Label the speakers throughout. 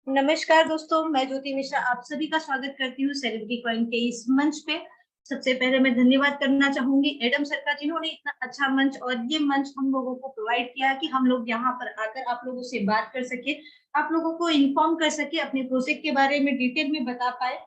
Speaker 1: नमस्कार दोस्तों, मैं ज्योति मिश्रा आप सभी का स्वागत करती हूँ सेलिब्रिटी कॉइन के इस मंच पे। सबसे पहले मैं धन्यवाद करना चाहूंगी एडम सर का, जिन्होंने इतना अच्छा मंच और ये मंच हम लोगों को प्रोवाइड किया कि हम लोग यहाँ पर आकर आप लोगों से बात कर सके, आप लोगों को इन्फॉर्म कर सके, अपने प्रोजेक्ट के बारे में डिटेल में बता पाए।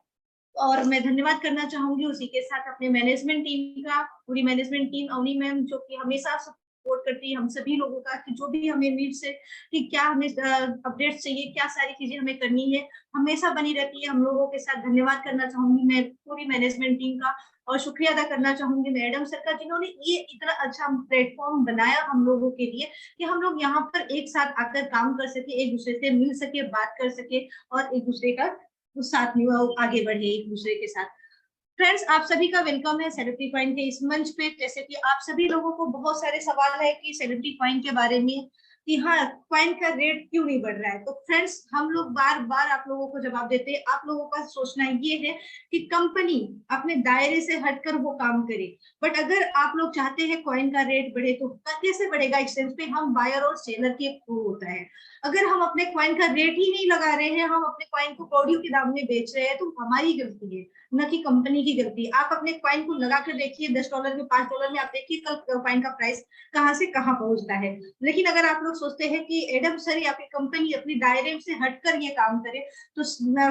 Speaker 1: और मैं धन्यवाद करना चाहूंगी उसी के साथ अपने मैनेजमेंट टीम का, पूरी मैनेजमेंट टीम, अवनी मैम जो कि हमेशा सपोर्ट करती है हम सभी लोगों का, कि जो भी हमें नीड्स है कि क्या हमें अपडेट चाहिए, क्या सारी चीजें हमें करनी है, हमेशा बनी रहती है हम लोगों के साथ। धन्यवाद करना चाहूंगी मैं पूरी मैनेजमेंट टीम का। और शुक्रिया अदा करना चाहूंगी मैडम सर का, जिन्होंने ये इतना अच्छा प्लेटफॉर्म बनाया हम लोगों के लिए कि हम लोग यहाँ पर एक साथ आकर काम कर सके, एक दूसरे से मिल सके, बात कर सके और एक दूसरे का साथ में वो आगे बढ़े एक दूसरे के साथ। फ्रेंड्स, आप सभी का वेलकम है सेलिब्रिटी कॉइन के इस मंच पे। जैसे कि आप सभी लोगों को बहुत सारे सवाल है कि सेलिब्रिटी कॉइन के बारे में, कि हाँ कॉइन का रेट क्यों नहीं बढ़ रहा है। तो फ्रेंड्स, हम लोग बार बार आप लोगों को जवाब देते हैं। आप लोगों का सोचना ये है कि कंपनी अपने दायरे से हटकर वो काम करे, बट अगर आप लोग चाहते हैं कॉइन का रेट बढ़े तो कैसे बढ़ेगा? एक्सचेंज पे हम बायर और सेलर के थ्रू होता है। अगर हम अपने कॉइन का रेट ही नहीं लगा रहे हैं, हम अपने कॉइन को कौड़ियों के दाम में बेच रहे हैं, तो हमारी गलती है, न कि कंपनी की गलती। आप अपने कॉइन को लगा कर देखिए, $10 में, $5 में, आप देखिए कल कॉइन का प्राइस कहाँ से कहाँ पहुंचता है। लेकिन अगर आप लोग सोचते हैं कि एडम सर या फिर कंपनी अपनी दायरे से हटकर ये काम करे, तो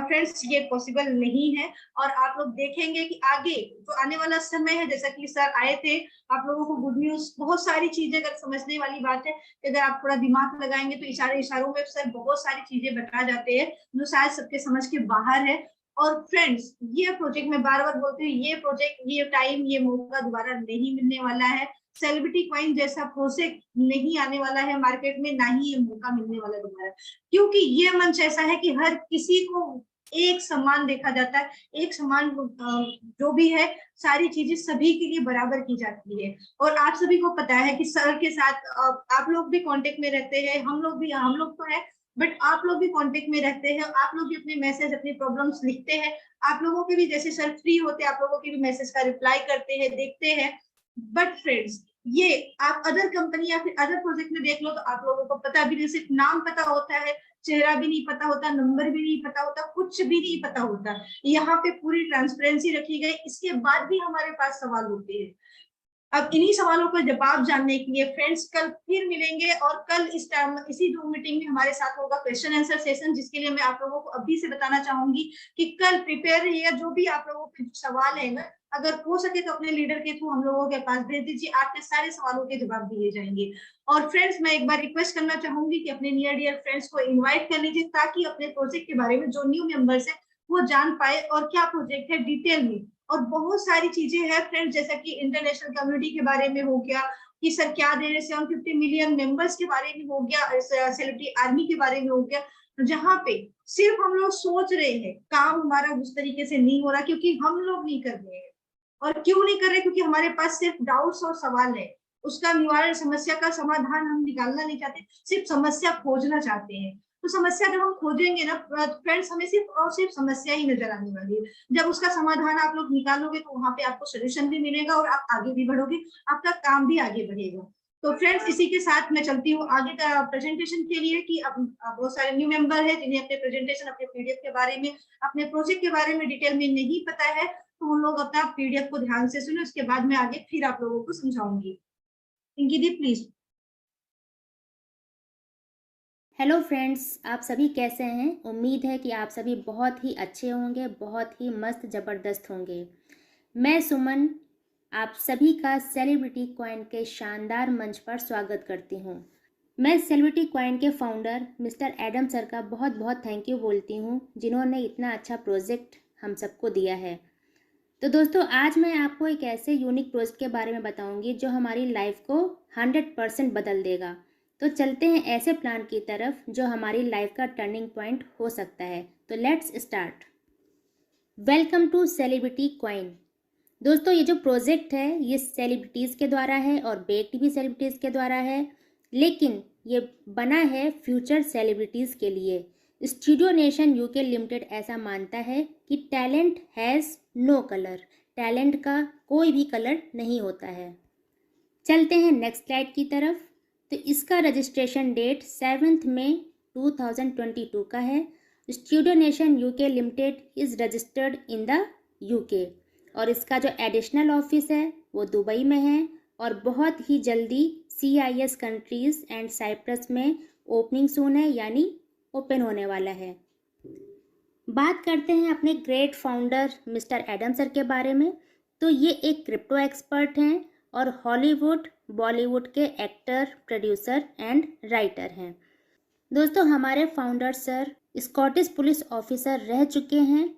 Speaker 1: फ्रेंड्स ये पॉसिबल नहीं है। और आप लोग देखेंगे कि आगे जो आने वाला समय है, जैसा कि सर आए थे, आप लोगों को गुड न्यूज, बहुत सारी चीजें अगर समझने वाली बात है, अगर आप थोड़ा दिमाग लगाएंगे तो इशारों में सर बहुत सारी चीजें बता जाते हैं जो शायद सबके समझ के बाहर है। और फ्रेंड्स, ये प्रोजेक्ट मैं बार बार बोलती हूँ, ये प्रोजेक्ट, ये टाइम, ये मौका दोबारा नहीं मिलने वाला है। सेलिब्रिटी कॉइन जैसा प्रोजेक्ट नहीं आने वाला है मार्केट में, ना ही ये मौका मिलने वाला है दोबारा। क्योंकि ये मंच ऐसा है कि हर किसी को एक समान देखा जाता है, एक समान जो भी है, सारी चीजें सभी के लिए बराबर की जाती है। और आप सभी को पता है कि सर के साथ आप लोग भी कांटेक्ट में रहते हैं, हम लोग तो है, बट आप लोग भी कांटेक्ट में रहते हैं, आप लोग भी अपने मैसेज, अपनी प्रॉब्लम्स लिखते हैं। आप लोगों के भी जैसे सर फ्री होते हैं, आप लोगों के भी मैसेज का रिप्लाई करते हैं, देखते हैं। बट फ्रेंड्स, ये आप अदर कंपनी या फिर अदर प्रोजेक्ट में देख लो तो आप लोगों को पता भी नहीं, सिर्फ नाम पता होता है, चेहरा भी नहीं पता होता, नंबर भी नहीं पता होता, कुछ भी नहीं पता होता। यहाँ पे पूरी ट्रांसपेरेंसी रखी गई, इसके बाद भी हमारे पास सवाल होते हैं। अब इन्हीं सवालों का जवाब जानने के लिए फ्रेंड्स कल फिर मिलेंगे, और कल इस टाइम इसी जूम मीटिंग में हमारे साथ होगा क्वेश्चन आंसर सेशन, जिसके लिए मैं आप लोगों को अभी से बताना चाहूंगी कि कल प्रिपेयर रहिए। जो भी आप लोगों के सवाल है ना, अगर हो सके तो अपने लीडर के थ्रू हम लोगों के पास भेज दीजिए, आपके सारे सवालों के जवाब दिए जाएंगे। और फ्रेंड्स, मैं एक बार रिक्वेस्ट करना चाहूंगी कि अपने नियर डियर फ्रेंड्स को इन्वाइट कर लीजिए, ताकि अपने प्रोजेक्ट के बारे में जो न्यू मेंबर्स है वो जान पाए और क्या प्रोजेक्ट है डिटेल में। और बहुत सारी चीजें हैं फ्रेंड्स, जैसा कि इंटरनेशनल कम्युनिटी के बारे में हो गया, कि सर क्या दे रहे, 750 मिलियन मेंबर्स के बारे में हो गया, सेलिब्रिटी आर्मी के बारे में हो गया, जहाँ पे सिर्फ हम लोग सोच रहे हैं, काम हमारा उस तरीके से नहीं हो रहा, क्योंकि हम लोग नहीं कर रहे हैं। और क्यों नहीं कर रहे? क्योंकि हमारे पास सिर्फ डाउट्स और सवाल है, उसका निवारण, समस्या का समाधान हम निकालना नहीं चाहते, सिर्फ समस्या खोजना चाहते हैं। तो समस्या जब हम खोजेंगे ना फ्रेंड्स, हमें सिर्फ और सिर्फ समस्या ही नजर आने वाली है। जब उसका समाधान आप लोग निकालोगे तो वहां पे आपको सोल्यूशन भी मिलेगा और आप आगे भी बढ़ोगे, आपका काम भी आगे बढ़ेगा। तो फ्रेंड्स, इसी के साथ मैं चलती हूँ आगे का प्रेजेंटेशन के लिए, कि अब बहुत सारे न्यू मेंबर है जिन्हें अपने प्रेजेंटेशन, अपने पीडीएफ के बारे में, अपने प्रोजेक्ट के बारे में डिटेल में नहीं पता है, तो उन लोग अपना पीडीएफ को ध्यान से सुने, उसके बाद मैं आगे फिर आप लोगों को समझाऊंगी। इनकी दी प्लीज।
Speaker 2: हेलो फ्रेंड्स, आप सभी कैसे हैं? उम्मीद है कि आप सभी बहुत ही अच्छे होंगे, बहुत ही मस्त ज़बरदस्त होंगे। मैं सुमन आप सभी का सेलिब्रिटी कॉइन के शानदार मंच पर स्वागत करती हूं। मैं सेलिब्रिटी कॉइन के फाउंडर मिस्टर एडम सर का बहुत बहुत थैंक यू बोलती हूं, जिन्होंने इतना अच्छा प्रोजेक्ट हम सबको दिया है। तो दोस्तों, आज मैं आपको एक ऐसे यूनिक प्रोजेक्ट के बारे में बताऊंगी जो हमारी लाइफ को 100% बदल देगा। तो चलते हैं ऐसे प्लान की तरफ जो हमारी लाइफ का टर्निंग पॉइंट हो सकता है। तो let's start. Welcome to celebrity coin. दोस्तों, ये जो प्रोजेक्ट है ये सेलिब्रिटीज़ के द्वारा है और बेक्ड भी सेलिब्रिटीज़ के द्वारा है, लेकिन ये बना है फ्यूचर सेलिब्रिटीज़ के लिए। स्टूडियो नेशन यूके लिमिटेड ऐसा मानता है कि talent has no colour, talent का कोई भी कलर नहीं होता है। चलते हैं नेक्स्ट स्लाइड की तरफ। तो इसका रजिस्ट्रेशन डेट 7 मई 2022 का है। Studio nation UK limited is registered in the UK और इसका जो एडिशनल ऑफिस है वो दुबई में है और बहुत ही जल्दी CIS कंट्रीज़ एंड साइप्रस में ओपनिंग सून है, यानी ओपन होने वाला है। बात करते हैं अपने great founder mister Adam sir के बारे में। तो ये एक क्रिप्टो एक्सपर्ट हैं और हॉलीवुड बॉलीवुड के एक्टर, प्रोड्यूसर एंड राइटर हैं। दोस्तों, हमारे founder sir Scottish police officer रह चुके हैं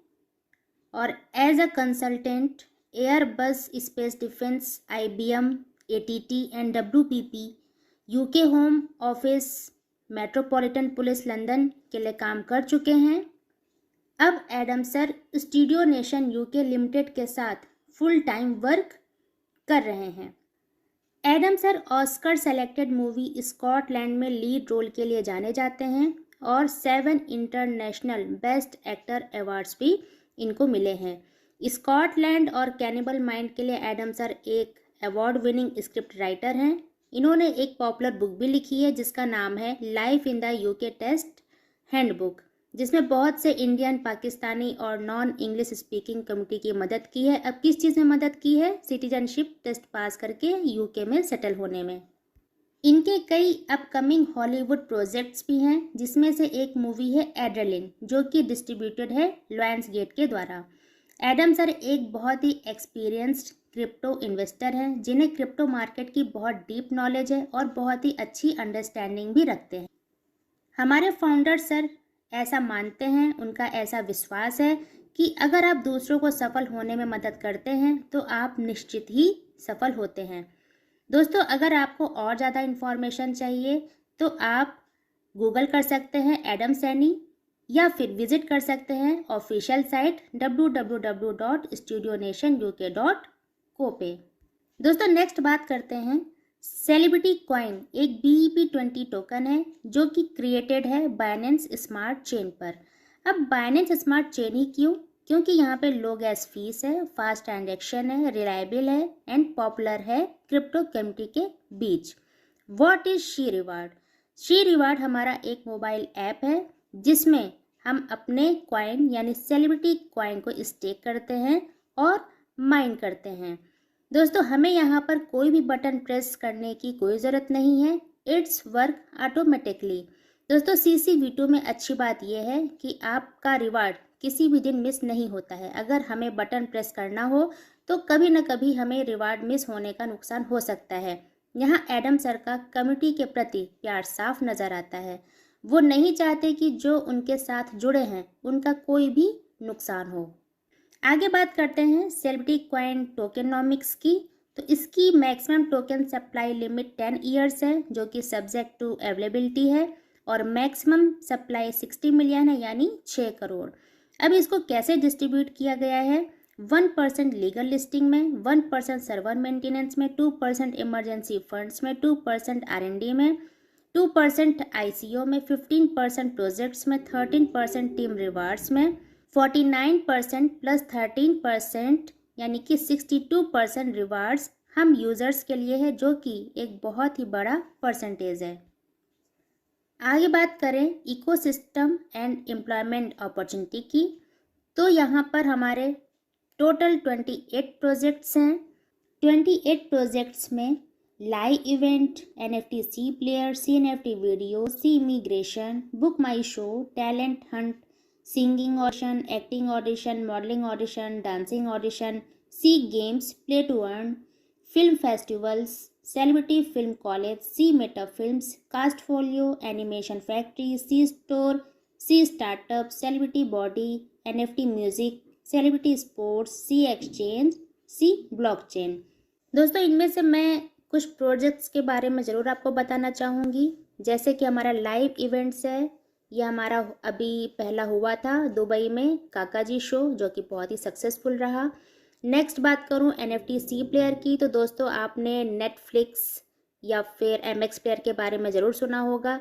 Speaker 2: और as a consultant Airbus space defence, IBM, ATT and WPP, UK home office, metropolitan police London के लिए काम कर चुके हैं। अब Adam sir studio nation UK limited के साथ फुल टाइम वर्क कर रहे हैं। Adam sir Oscar selected movie Scotland में लीड रोल के लिए जाने जाते हैं और 7 इंटरनेशनल बेस्ट एक्टर अवार्ड्स भी इनको मिले हैं। स्कॉटलैंड और कैनिबल माइंड के लिए एडम सर एक अवार्ड विनिंग स्क्रिप्ट राइटर हैं। इन्होंने एक पॉपुलर बुक भी लिखी है जिसका नाम है life in the UK test handbook, जिसमें बहुत से इंडियन, पाकिस्तानी और नॉन इंग्लिश स्पीकिंग कम्युनिटी की मदद की है। अब किस चीज़ में मदद की है? सिटीजनशिप टेस्ट पास करके यूके में सेटल होने में। इनके कई अपकमिंग हॉलीवुड प्रोजेक्ट्स भी हैं, जिसमें से एक मूवी है एड्रेलिन, जो कि डिस्ट्रीब्यूटेड है लायंस गेट के द्वारा। एडम सर एक बहुत ही एक्सपीरियंस्ड क्रिप्टो इन्वेस्टर हैं, जिन्हें क्रिप्टो मार्केट की बहुत डीप नॉलेज है और बहुत ही अच्छी अंडरस्टैंडिंग भी रखते हैं। हमारे फाउंडर सर ऐसा मानते हैं, उनका ऐसा विश्वास है कि अगर आप दूसरों को सफल होने में मदद करते हैं तो आप निश्चित ही सफल होते हैं। दोस्तों, अगर आपको और ज़्यादा इन्फॉर्मेशन चाहिए तो आप गूगल कर सकते हैं एडम सैनी, या फिर विजिट कर सकते हैं ऑफिशियल साइट www.studionationuk.co पे। दोस्तों, नेक्स्ट बात करते हैं सेलिब्रिटी कॉइन, एक BEP20 टोकन है जो कि क्रिएटेड है बाइनेंस स्मार्ट चेन पर। अब बाइनेंस स्मार्ट चेन ही क्यों? क्योंकि यहाँ पे लो गैस फीस है, फास्ट ट्रांजैक्शन है, रिलायबल है एंड पॉपुलर है क्रिप्टो कम्युनिटी के बीच। What is C reward? C reward हमारा एक मोबाइल ऐप है जिसमें हम अपने कॉइन यानी सेलिब्रिटी कॉइन को स्टेक करते हैं और माइन करते हैं। दोस्तों, हमें यहाँ पर कोई भी बटन प्रेस करने की कोई ज़रूरत नहीं है, इट्स वर्क ऑटोमेटिकली। दोस्तों, CC-V2 में अच्छी बात यह है कि आपका रिवार्ड किसी भी दिन मिस नहीं होता है। अगर हमें बटन प्रेस करना हो तो कभी न कभी हमें रिवार्ड मिस होने का नुकसान हो सकता है। यहाँ एडम सर का कम्युनिटी के प्रति प्यार साफ नज़र आता है। वो नहीं चाहते कि जो उनके साथ जुड़े हैं उनका कोई भी नुकसान हो। आगे बात करते हैं सेलिब्रिटी कॉइन टोकेनॉमिक्स की। तो इसकी maximum token supply limit 10 years है, जो कि सब्जेक्ट टू अवेलेबिलिटी है, और मैक्सिमम सप्लाई 60 मिलियन है, यानी 6 करोड़। अब इसको कैसे डिस्ट्रीब्यूट किया गया है? 1% लीगल लिस्टिंग में, 1% सर्वर मेंटेनेंस में, 2% इमरजेंसी फंड्स में, 2% R&D में, 2% ICO में, 15% प्रोजेक्ट्स में, 13% टीम रिवार्ड्स में, 49% प्लस 13% यानी कि 62% रिवार्ड्स हम यूजर्स के लिए है, जो कि एक बहुत ही बड़ा परसेंटेज है। आगे बात करें इकोसिस्टम एंड एम्प्लॉयमेंट अपॉर्चुनिटी की, तो यहाँ पर हमारे टोटल 28 प्रोजेक्ट्स हैं। 28 प्रोजेक्ट्स में live event, NFT C player, CNFT video, C immigration, book my show, talent hunt, singing audition, acting audition, modelling audition, dancing audition, C games, play to earn, film festivals, celebrity film college, C meta films, castfolio, animation factory, C store, C startup, celebrity body, NFT music, celebrity sports, C exchange, C blockchain. दोस्तों, इनमें से मैं कुछ projects के बारे में ज़रूर आपको बताना चाहूँगी। जैसे कि हमारा लाइव इवेंट्स है, यह हमारा अभी पहला हुआ था दुबई में काका जी शो, जो कि बहुत ही सक्सेसफुल रहा। नेक्स्ट बात करूं NFT सी प्लेयर की, तो दोस्तों आपने नेटफ्लिक्स या फिर MX प्लेयर के बारे में ज़रूर सुना होगा,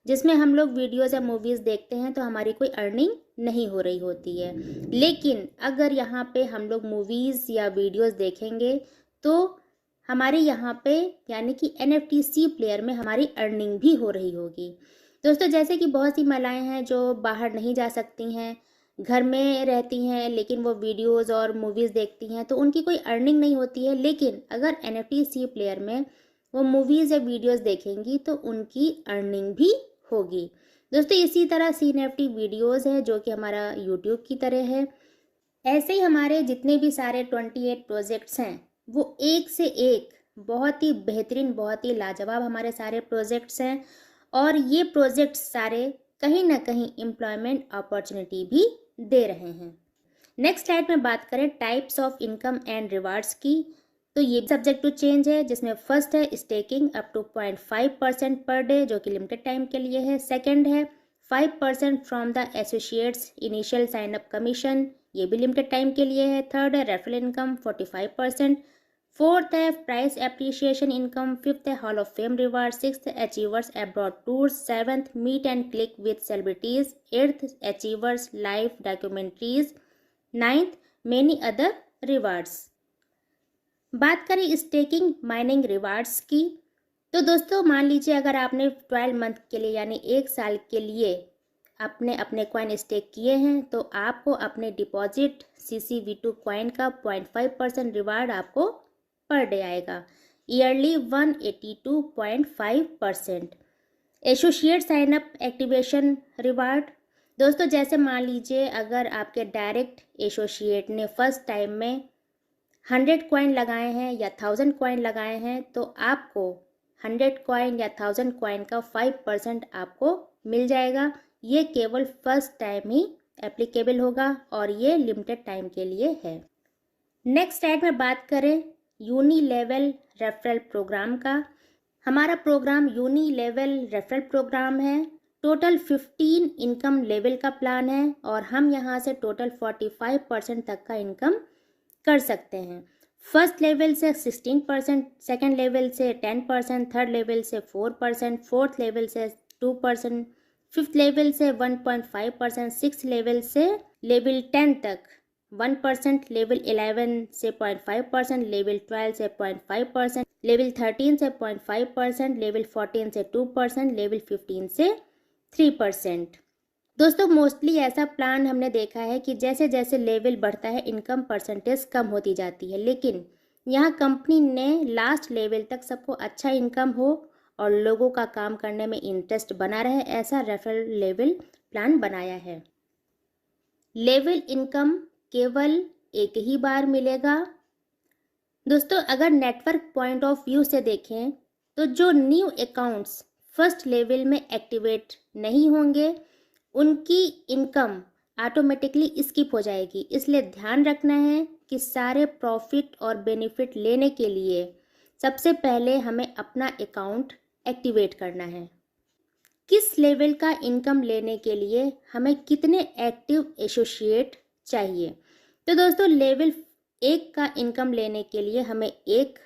Speaker 2: जिसमें हम लोग वीडियोज़ या मूवीज़ देखते हैं तो हमारी कोई अर्निंग नहीं हो रही होती है। लेकिन अगर यहाँ पे हम लोग मूवीज़ या वीडियोज़ देखेंगे तो हमारे यहाँ पे यानी कि NFT सी प्लेयर में हमारी अर्निंग भी हो रही होगी। दोस्तों जैसे कि बहुत सी महिलाएं हैं जो बाहर नहीं जा सकती हैं, घर में रहती हैं, लेकिन वो वीडियोस और मूवीज़ देखती हैं, तो उनकी कोई अर्निंग नहीं होती है। लेकिन अगर NFT सी प्लेयर में वो मूवीज़ या वीडियोस देखेंगी तो उनकी अर्निंग भी होगी। दोस्तों इसी तरह CNFT वीडियोस है जो कि हमारा यूट्यूब की तरह है। ऐसे ही हमारे जितने भी सारे 28 प्रोजेक्ट्स हैं वो एक से एक बहुत ही बेहतरीन, बहुत ही लाजवाब हमारे सारे प्रोजेक्ट्स हैं, और ये प्रोजेक्ट्स सारे कहीं ना कहीं एम्प्लॉयमेंट अपॉर्चुनिटी भी दे रहे हैं। नेक्स्ट स्लाइड में बात करें types of income and rewards की, तो ये सब्जेक्ट टू चेंज है, जिसमें फर्स्ट है staking up to 0.5% per day जो कि लिमिटेड टाइम के लिए है। सेकंड है 5% from the associates initial sign up commission, ये भी लिमिटेड टाइम के लिए है। थर्ड है रेफरल इनकम 45%। फोर्थ है प्राइस एप्रिसिएशन इनकम। फिफ्थ है hall of fame reward. Sixth achievers abroad tours. Seventh meet and click with celebrities. Eighth achievers live documentaries. Ninth many other rewards. बात करें staking mining rewards की, तो दोस्तों मान लीजिए अगर आपने 12 मंथ के लिए यानी 1 साल के लिए अपने कॉइन स्टेक किए हैं तो आपको अपने डिपॉजिट CCV2 कॉइन का 0.5% रिवार्ड आपको पर डे आएगा, yearly 182.5%। Associate sign up activation reward, दोस्तों जैसे मान लीजिए अगर आपके डायरेक्ट एसोसिएट ने फर्स्ट टाइम में 100 कॉइन लगाए हैं या 1000 कॉइन लगाए हैं तो आपको 100 कॉइन या 1000 कॉइन का 5% आपको मिल जाएगा। ये केवल फर्स्ट टाइम ही एप्लीकेबल होगा और ये लिमिटेड टाइम के लिए है। नेक्स्ट स्लाइड में बात करें यूनी लेवल रेफरल प्रोग्राम का। हमारा programme uni level referral programme है। टोटल 15 इनकम लेवल का प्लान है और हम यहाँ से टोटल 45% तक का इनकम कर सकते हैं। फर्स्ट लेवल से 16%, सेकेंड लेवल से 10%, थर्ड लेवल से 4%, फोर्थ लेवल से 2%, फिफ्थ लेवल से 1.5%, सिक्स लेवल से लेवल 10 तक 1%, लेवल 11 से 0.5%, लेवल 12 से 0.5%, लेवल 13 से 0.5%, लेवल 14 से 2%, लेवल 15 से 3%। दोस्तों मोस्टली ऐसा प्लान हमने देखा है कि जैसे जैसे लेवल बढ़ता है इनकम परसेंटेज कम होती जाती है, लेकिन यहाँ कंपनी ने लास्ट लेवल तक सबको अच्छा इनकम हो और लोगों का काम करने में इंटरेस्ट बना रहे, ऐसा रेफरल लेवल प्लान बनाया है। लेवल इनकम केवल एक ही बार मिलेगा। दोस्तों अगर नेटवर्क पॉइंट ऑफ व्यू से देखें तो जो न्यू अकाउंट्स फर्स्ट लेवल में एक्टिवेट नहीं होंगे उनकी इनकम ऑटोमेटिकली स्किप हो जाएगी, इसलिए ध्यान रखना है कि सारे प्रॉफिट और बेनिफिट लेने के लिए सबसे पहले हमें अपना अकाउंट एक्टिवेट करना है। किस लेवल का इनकम लेने के लिए हमें कितने एक्टिव एसोसिएट चाहिए, तो दोस्तों लेवल 1 का इनकम लेने के लिए हमें 1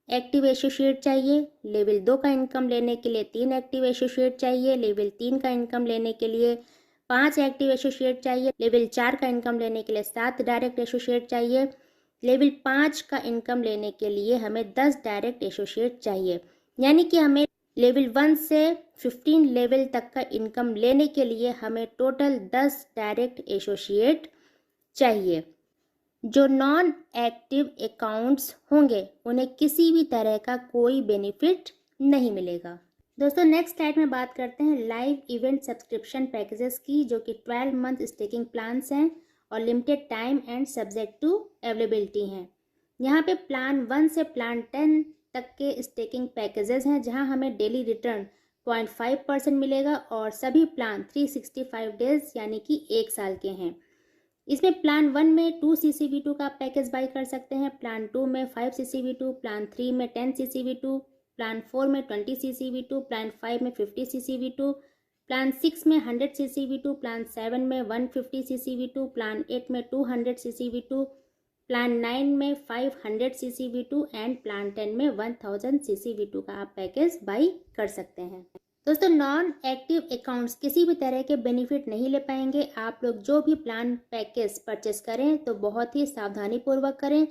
Speaker 2: एक्टिव एसोसिएट चाहिए, लेवल 2 का इनकम लेने के लिए 3 एक्टिव एसोसिएट चाहिए, लेवल 3 का इनकम लेने के लिए 5 एक्टिव एसोसिएट चाहिए, लेवल 4 का इनकम लेने के लिए 7 डायरेक्ट एसोसिएट चाहिए, लेवल 5 का इनकम लेने के लिए हमें 10 डायरेक्ट एसोसिएट चाहिए। यानी कि हमें लेवल 1 से 15 लेवल तक का इनकम लेने के लिए हमें टोटल 10 डायरेक्ट एसोसिएट चाहिए। जो नॉन एक्टिव अकाउंट्स होंगे उन्हें किसी भी तरह का कोई बेनिफिट नहीं मिलेगा। दोस्तों नेक्स्ट स्लाइड में बात करते हैं लाइव इवेंट सब्सक्रिप्शन पैकेजेस की, जो कि 12 मंथ स्टेकिंग प्लान्स हैं और limited time and subject to availability हैं। यहाँ पे प्लान 1 से प्लान 10 तक के स्टेकिंग पैकेजेस हैं जहाँ हमें डेली रिटर्न 0.5% मिलेगा और सभी प्लान 365 डेज यानी कि 1 साल के हैं। इसमें प्लान 1 में 2 CCV2 का पैकेज बाई कर सकते हैं, प्लान 2 में 5 CCV2, प्लान 3 में 10 CCV2, प्लान 4 में 20 CCV2, प्लान 5 में 50 CCV2, प्लान 6 में 100 CCV2, प्लान 7 में 150 CCV2, प्लान 8 में 200 CCV2, प्लान 9 में 500 CCV2 एंड प्लान 10 में 1000 CCV2 का आप पैकेज बाई कर सकते हैं। दोस्तों नॉन एक्टिव अकाउंट्स किसी भी तरह के बेनिफिट नहीं ले पाएंगे। आप लोग जो भी प्लान पैकेज परचेस करें तो बहुत ही सावधानी पूर्वक करें,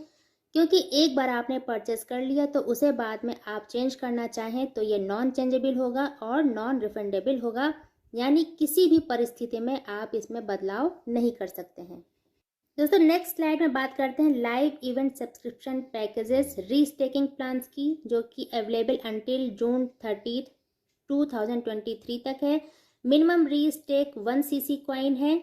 Speaker 2: क्योंकि एक बार आपने परचेस कर लिया तो उसे बाद में आप चेंज करना चाहें तो ये नॉन चेंजेबल होगा और नॉन रिफंडेबल होगा, यानी किसी भी परिस्थिति में आप इसमें बदलाव नहीं कर सकते हैं। दोस्तों नेक्स्ट स्लाइड में बात करते हैं live event subscription packages restaking plans की, जो कि अवेलेबल अंटिल जून 30, 2023 तक है। मिनिमम रीस्टेक 1 सीसी कॉइन है।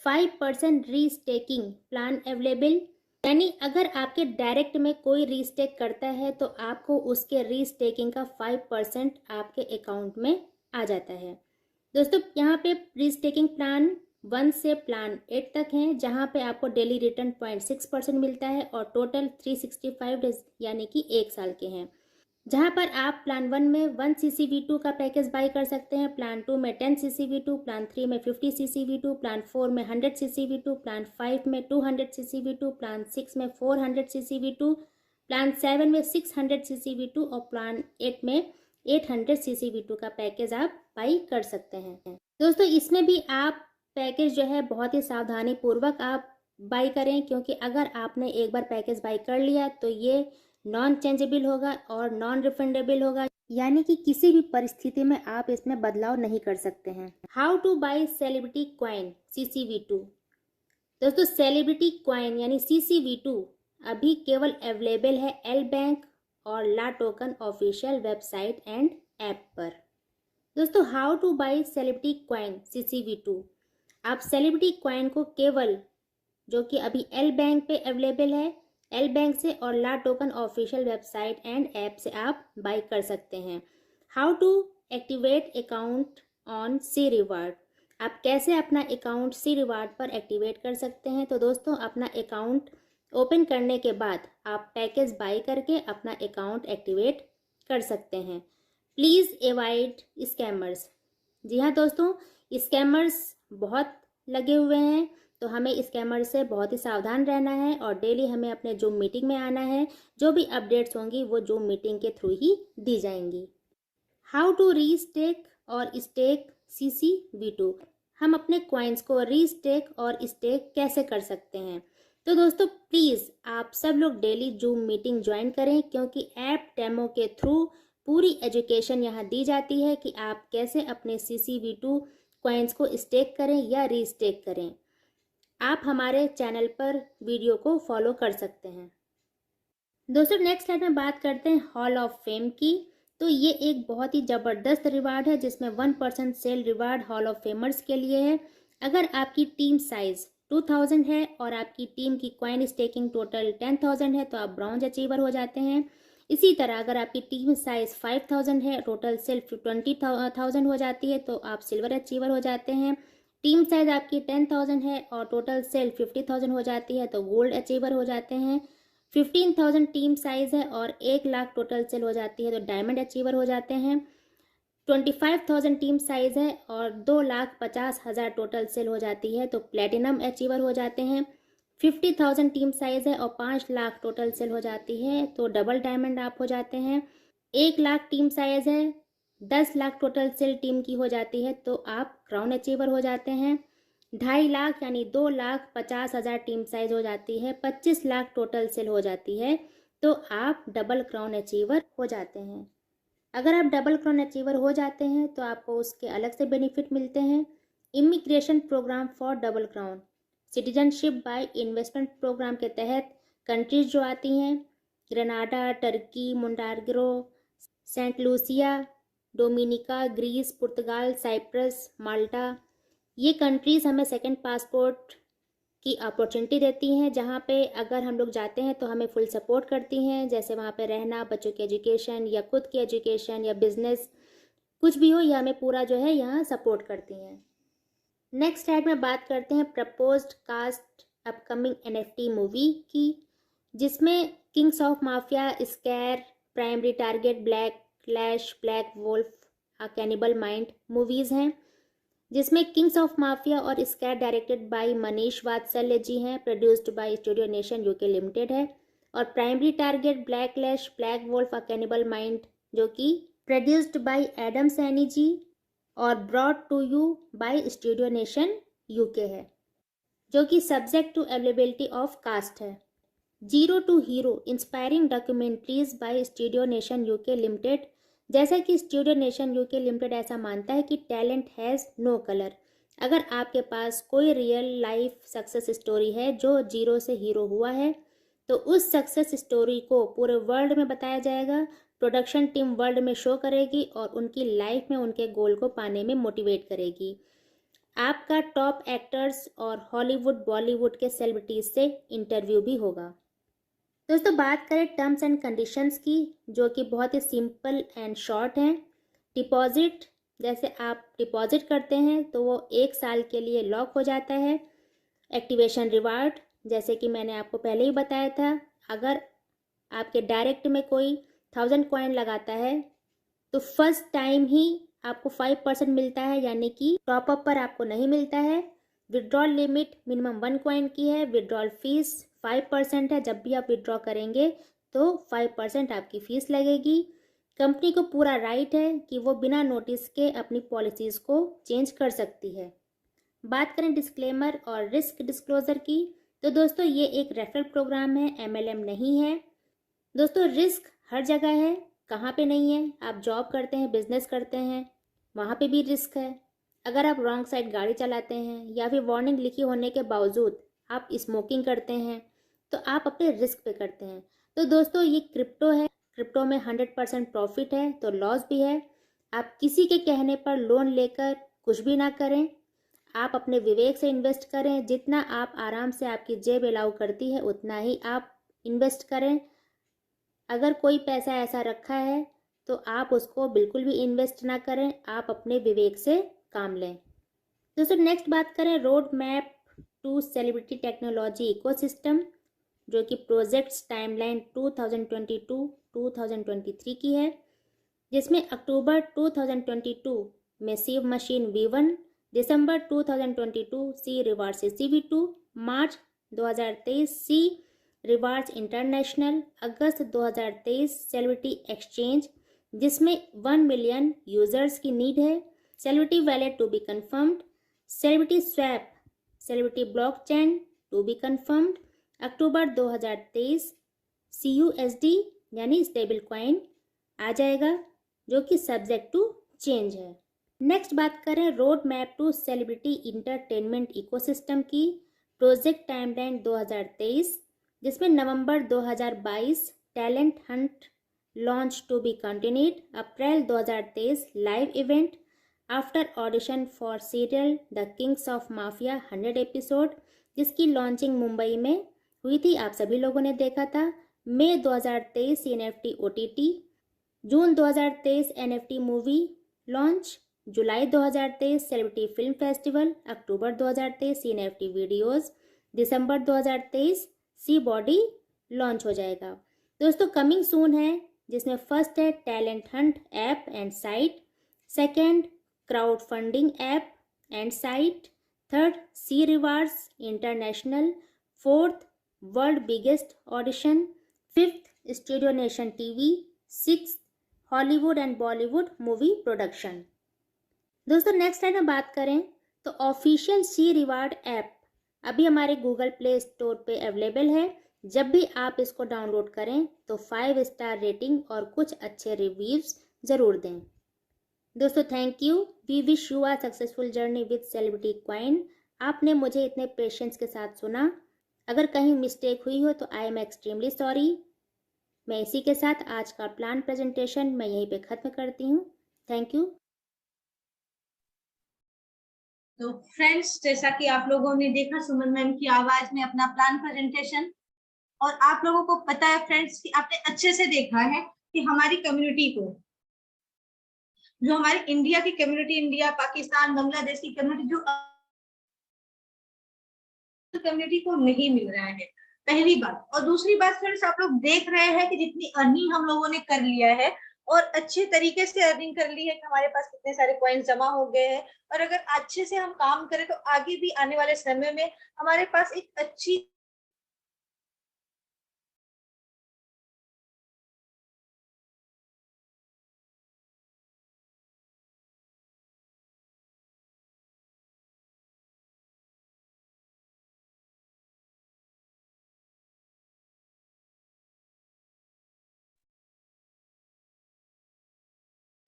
Speaker 2: 5% रीस्टेकिंग प्लान अवेलेबल, यानी अगर आपके डायरेक्ट में कोई रीस्टेक करता है तो आपको उसके रीस्टेकिंग का 5% आपके अकाउंट में आ जाता है। दोस्तों यहाँ पे रीस्टेकिंग प्लान 1 से प्लान 8 तक हैं, जहाँ पे आपको डेली रिटर्न 0.6% मिलता है और टोटल 365 डेज यानी कि 1 साल के हैं। जहाँ पर आप प्लान 1 में 1 CCV2 का पैकेज बाई कर सकते हैं, प्लान 2 में 10 CCV2, प्लान 3 में 50 CCV2, प्लान 4 में 100 CCV2, प्लान 5 में 200 CCV2, प्लान 6 में 400 CCV2, प्लान 7 में 600 CCV2 और प्लान 8 में 800 CCV2 का पैकेज आप बाई कर सकते हैं। दोस्तों इसमें भी आप पैकेज जो है बहुत ही सावधानी पूर्वक आप बाई करें, क्योंकि अगर आपने एक बार पैकेज बाई कर लिया तो ये नॉन चेंजेबल होगा और नॉन रिफंडेबल होगा, यानी कि किसी भी परिस्थिति में आप इसमें बदलाव नहीं कर सकते हैं। How to buy celebrity coin CCV2। दोस्तों सेलिब्रिटी कॉइन यानी CCV2 अभी केवल अवेलेबल है एल बैंक और ला token official website and app पर। दोस्तों how to buy celebrity coin CCV2, आप सेलिब्रिटी कॉइन को केवल जो कि अभी एल बैंक पे अवेलेबल है, एल बैंक से और ला token official website and app से आप बाई कर सकते हैं। How to activate account on C reward, आप कैसे अपना अकाउंट सी रिवार्ड पर एक्टिवेट कर सकते हैं। तो दोस्तों अपना अकाउंट ओपन करने के बाद आप पैकेज बाई करके अपना अकाउंट एक्टिवेट कर सकते हैं। प्लीज़ एवॉइड स्कैमर्स, जी हाँ दोस्तों स्कैमर्स बहुत लगे हुए हैं, तो हमें स्कैमर से बहुत ही सावधान रहना है और डेली हमें अपने जूम मीटिंग में आना है। जो भी अपडेट्स होंगी वो जूम मीटिंग के थ्रू ही दी जाएंगी। हाउ टू रीस्टेक और स्टेक CCV2, हम अपने कॉइन्स को रीस्टेक और स्टेक कैसे कर सकते हैं। तो दोस्तों प्लीज़ आप सब लोग डेली जूम मीटिंग ज्वाइन करें, क्योंकि ऐप डेमो के थ्रू पूरी एजुकेशन यहाँ दी जाती है कि आप कैसे अपने CCV2 कॉइन्स को स्टेक करें या रीस्टेक करें। आप हमारे चैनल पर वीडियो को फॉलो कर सकते हैं। दोस्तों नेक्स्ट स्लाइड में बात करते हैं हॉल ऑफ फेम की। तो ये एक बहुत ही ज़बरदस्त रिवार्ड है जिसमें 1% sale reward hall of famers के लिए है। अगर आपकी टीम साइज 2000 है और आपकी टीम की कॉइन स्टेकिंग टोटल 10,000 है तो आप ब्रॉन्ज अचीवर हो जाते हैं। इसी तरह अगर आपकी टीम साइज 5000 है, टोटल सेल 20,000 हो जाती है तो आप सिल्वर अचीवर हो जाते हैं। टीम साइज आपकी 10,000 है और टोटल सेल 50,000 हो जाती है तो गोल्ड अचीवर हो जाते हैं। 15,000 टीम साइज है और 1 लाख टोटल सेल हो जाती है तो डायमंड अचीवर हो जाते हैं। 25,000 टीम साइज है और 2,50,000 टोटल सेल हो जाती है तो प्लेटिनम अचीवर हो जाते हैं। 50,000 टीम साइज है और 5 लाख टोटल सेल हो जाती है तो डबल डायमंड आप हो जाते हैं। 1 लाख टीम साइज है, 10 लाख टोटल सेल टीम की हो जाती है तो आप क्राउन अचीवर हो जाते हैं। 2.5 लाख यानी 2,50,000 टीम साइज हो जाती है, 25 लाख टोटल सेल हो जाती है तो आप डबल क्राउन अचीवर हो जाते हैं। अगर आप डबल क्राउन अचीवर हो जाते हैं तो आपको उसके अलग से बेनिफिट मिलते हैं। Immigration programme for double crown, citizenship by investment programme के तहत कंट्रीज जो आती हैं Grenada, Turkey, Montenegro, Saint Lucia, Dominica, Greece, पुर्तगाल, साइप्रस, माल्टा, ये कंट्रीज़ हमें सेकंड पासपोर्ट की अपॉर्चुनिटी देती हैं, जहाँ पे अगर हम लोग जाते हैं तो हमें फुल सपोर्ट करती हैं, जैसे वहाँ पे रहना, बच्चों की एजुकेशन या खुद की एजुकेशन या बिजनेस कुछ भी हो, ये हमें पूरा जो है यहाँ सपोर्ट करती हैं। नेक्स्ट स्लाइड में बात करते हैं proposed cast upcoming NFT movie की, जिसमें kings of mafia, scar, primary target, black clash, black wolf, cannibal mind movies हैं, जिसमें किंग्स ऑफ माफिया और scar directed by Manish Vatsalya ji हैं, produced by studio nation UK limited है, और primary target, black clash, black wolf, cannibal mind जो कि produced by Adam Saini ji और brought to you by studio nation UK है, जो कि subject to availability of cast है। Zero to hero inspiring documentaries by studio nation UK Limited. जैसा कि studio nation UK limited ऐसा मानता है कि टैलेंट हैज़ नो कलर। अगर आपके पास कोई रियल लाइफ सक्सेस स्टोरी है जो जीरो से हीरो हुआ है तो उस सक्सेस स्टोरी को पूरे वर्ल्ड में बताया जाएगा। प्रोडक्शन टीम वर्ल्ड में शो करेगी और उनकी लाइफ में उनके गोल को पाने में मोटिवेट करेगी। आपका टॉप एक्टर्स और हॉलीवुड बॉलीवुड के सेलिब्रिटीज से इंटरव्यू भी होगा। दोस्तों बात करें टर्म्स एंड कंडीशंस की, जो कि बहुत ही सिंपल एंड शॉर्ट हैं। डिपॉजिट, जैसे आप डिपॉजिट करते हैं तो वो 1 साल के लिए लॉक हो जाता है। एक्टिवेशन रिवार्ड, जैसे कि मैंने आपको पहले ही बताया था, अगर आपके डायरेक्ट में कोई 1000 कॉइन लगाता है तो फर्स्ट टाइम ही आपको 5% मिलता है, यानी कि टॉपअप पर आपको नहीं मिलता है। विड्रॉल लिमिट मिनिमम 1 कॉइन की है। विड्रॉल फीस 5% है। जब भी आप विड्रॉ करेंगे तो 5% आपकी फीस लगेगी। कंपनी को पूरा राइट है कि वो बिना नोटिस के अपनी पॉलिसीज़ को चेंज कर सकती है। बात करें डिस्क्लेमर और रिस्क डिस्क्लोजर की, तो दोस्तों ये एक रेफरल प्रोग्राम है, MLM नहीं है। दोस्तों रिस्क हर जगह है, कहाँ पे नहीं है? आप जॉब करते हैं, बिजनेस करते हैं, वहाँ पे भी रिस्क है। अगर आप रॉन्ग साइड गाड़ी चलाते हैं या फिर वार्निंग लिखी होने के बावजूद आप स्मोकिंग करते हैं तो आप अपने रिस्क पे करते हैं। तो दोस्तों ये क्रिप्टो है, क्रिप्टो में 100% प्रॉफिट है तो लॉस भी है। आप किसी के कहने पर लोन लेकर कुछ भी ना करें, आप अपने विवेक से इन्वेस्ट करें। जितना आप आराम से आपकी जेब अलाउ करती है उतना ही आप इन्वेस्ट करें। अगर कोई पैसा ऐसा रखा है तो आप उसको बिल्कुल भी इन्वेस्ट ना करें, आप अपने विवेक से काम लें। दोस्तों नेक्स्ट बात करें road map to celebrity technology ecosystem, जो कि प्रोजेक्ट्स टाइमलाइन 2022-2023 की है, जिसमें अक्टूबर 2022 में सीव मशीन V1, दिसंबर 2022 सी रिवार्स CV2, मार्च 2023 सी रिवार्स इंटरनेशनल, अगस्त 2023 सेलिब्रिटी एक्सचेंज जिसमें 1 मिलियन यूजर्स की नीड है, celebrity wallet to be confirmed, celebrity swap, celebrity blockchain to be confirmed, अक्टूबर 2023 CUSD यानी स्टेबल कॉइन आ जाएगा जो कि सब्जेक्ट टू चेंज है। नेक्स्ट बात करें road map to celebrity entertainment ecosystem की, प्रोजेक्ट टाइमलाइन 2023, जिसमें नवंबर 2022 talent hunt launch to be continued, अप्रैल 2023 live event after audition for serial the kings of mafia 100 episode, जिसकी लॉन्चिंग मुंबई में हुई थी, आप सभी लोगों ने देखा था। मई 2023 NFT OTT, जून 2023 NFT मूवी लॉन्च, जुलाई 2023 सेलिब्रिटी फिल्म फेस्टिवल, अक्टूबर 2023 NFT वीडियोस, दिसंबर 2023 सी बॉडी लॉन्च हो जाएगा। दोस्तों कमिंग सून है, जिसमें फर्स्ट है talent hunt app and site, second crowd funding app and site, third C rewards international, fourth world biggest audition, fifth studio nation TV, six Hollywood and Bollywood movie production. दोस्तों next time बात करें तो official C reward app अभी हमारे Google Play Store पे available है। जब भी आप इसको डाउनलोड करें तो 5 स्टार रेटिंग और कुछ अच्छे रिव्यूज जरूर दें। दोस्तों thank you. We wish you a successful journey with celebrity coin. आपने मुझे इतने पेशेंस के साथ सुना। अगर कहीं मिस्टेक हुई हो तो आई एम एक्सट्रीमली सॉरी। मैं इसी के साथ आज का प्लान प्रेजेंटेशन मैं यहीं पे खत्म करती हूँ। Thank you.
Speaker 1: तो फ्रेंड्स, जैसा कि आप लोगों ने देखा सुमन मैम की आवाज में अपना प्लान प्रेजेंटेशन, और आप लोगों को पता है फ्रेंड्स कि आपने अच्छे से देखा है कि हमारी कम्युनिटी को, जो हमारी इंडिया की कम्युनिटी, इंडिया पाकिस्तान बांग्लादेश की कम्युनिटी, जो कम्युनिटी को नहीं मिल रहा है, पहली बात। और दूसरी बात फ्रेंड्स, आप लोग देख रहे हैं कि जितनी अर्निंग हम लोगों ने कर लिया है और अच्छे तरीके से अर्निंग कर ली है कि हमारे पास कितने सारे कॉइन्स जमा हो गए हैं, और अगर अच्छे से हम काम करें तो आगे भी आने वाले समय में हमारे पास एक अच्छी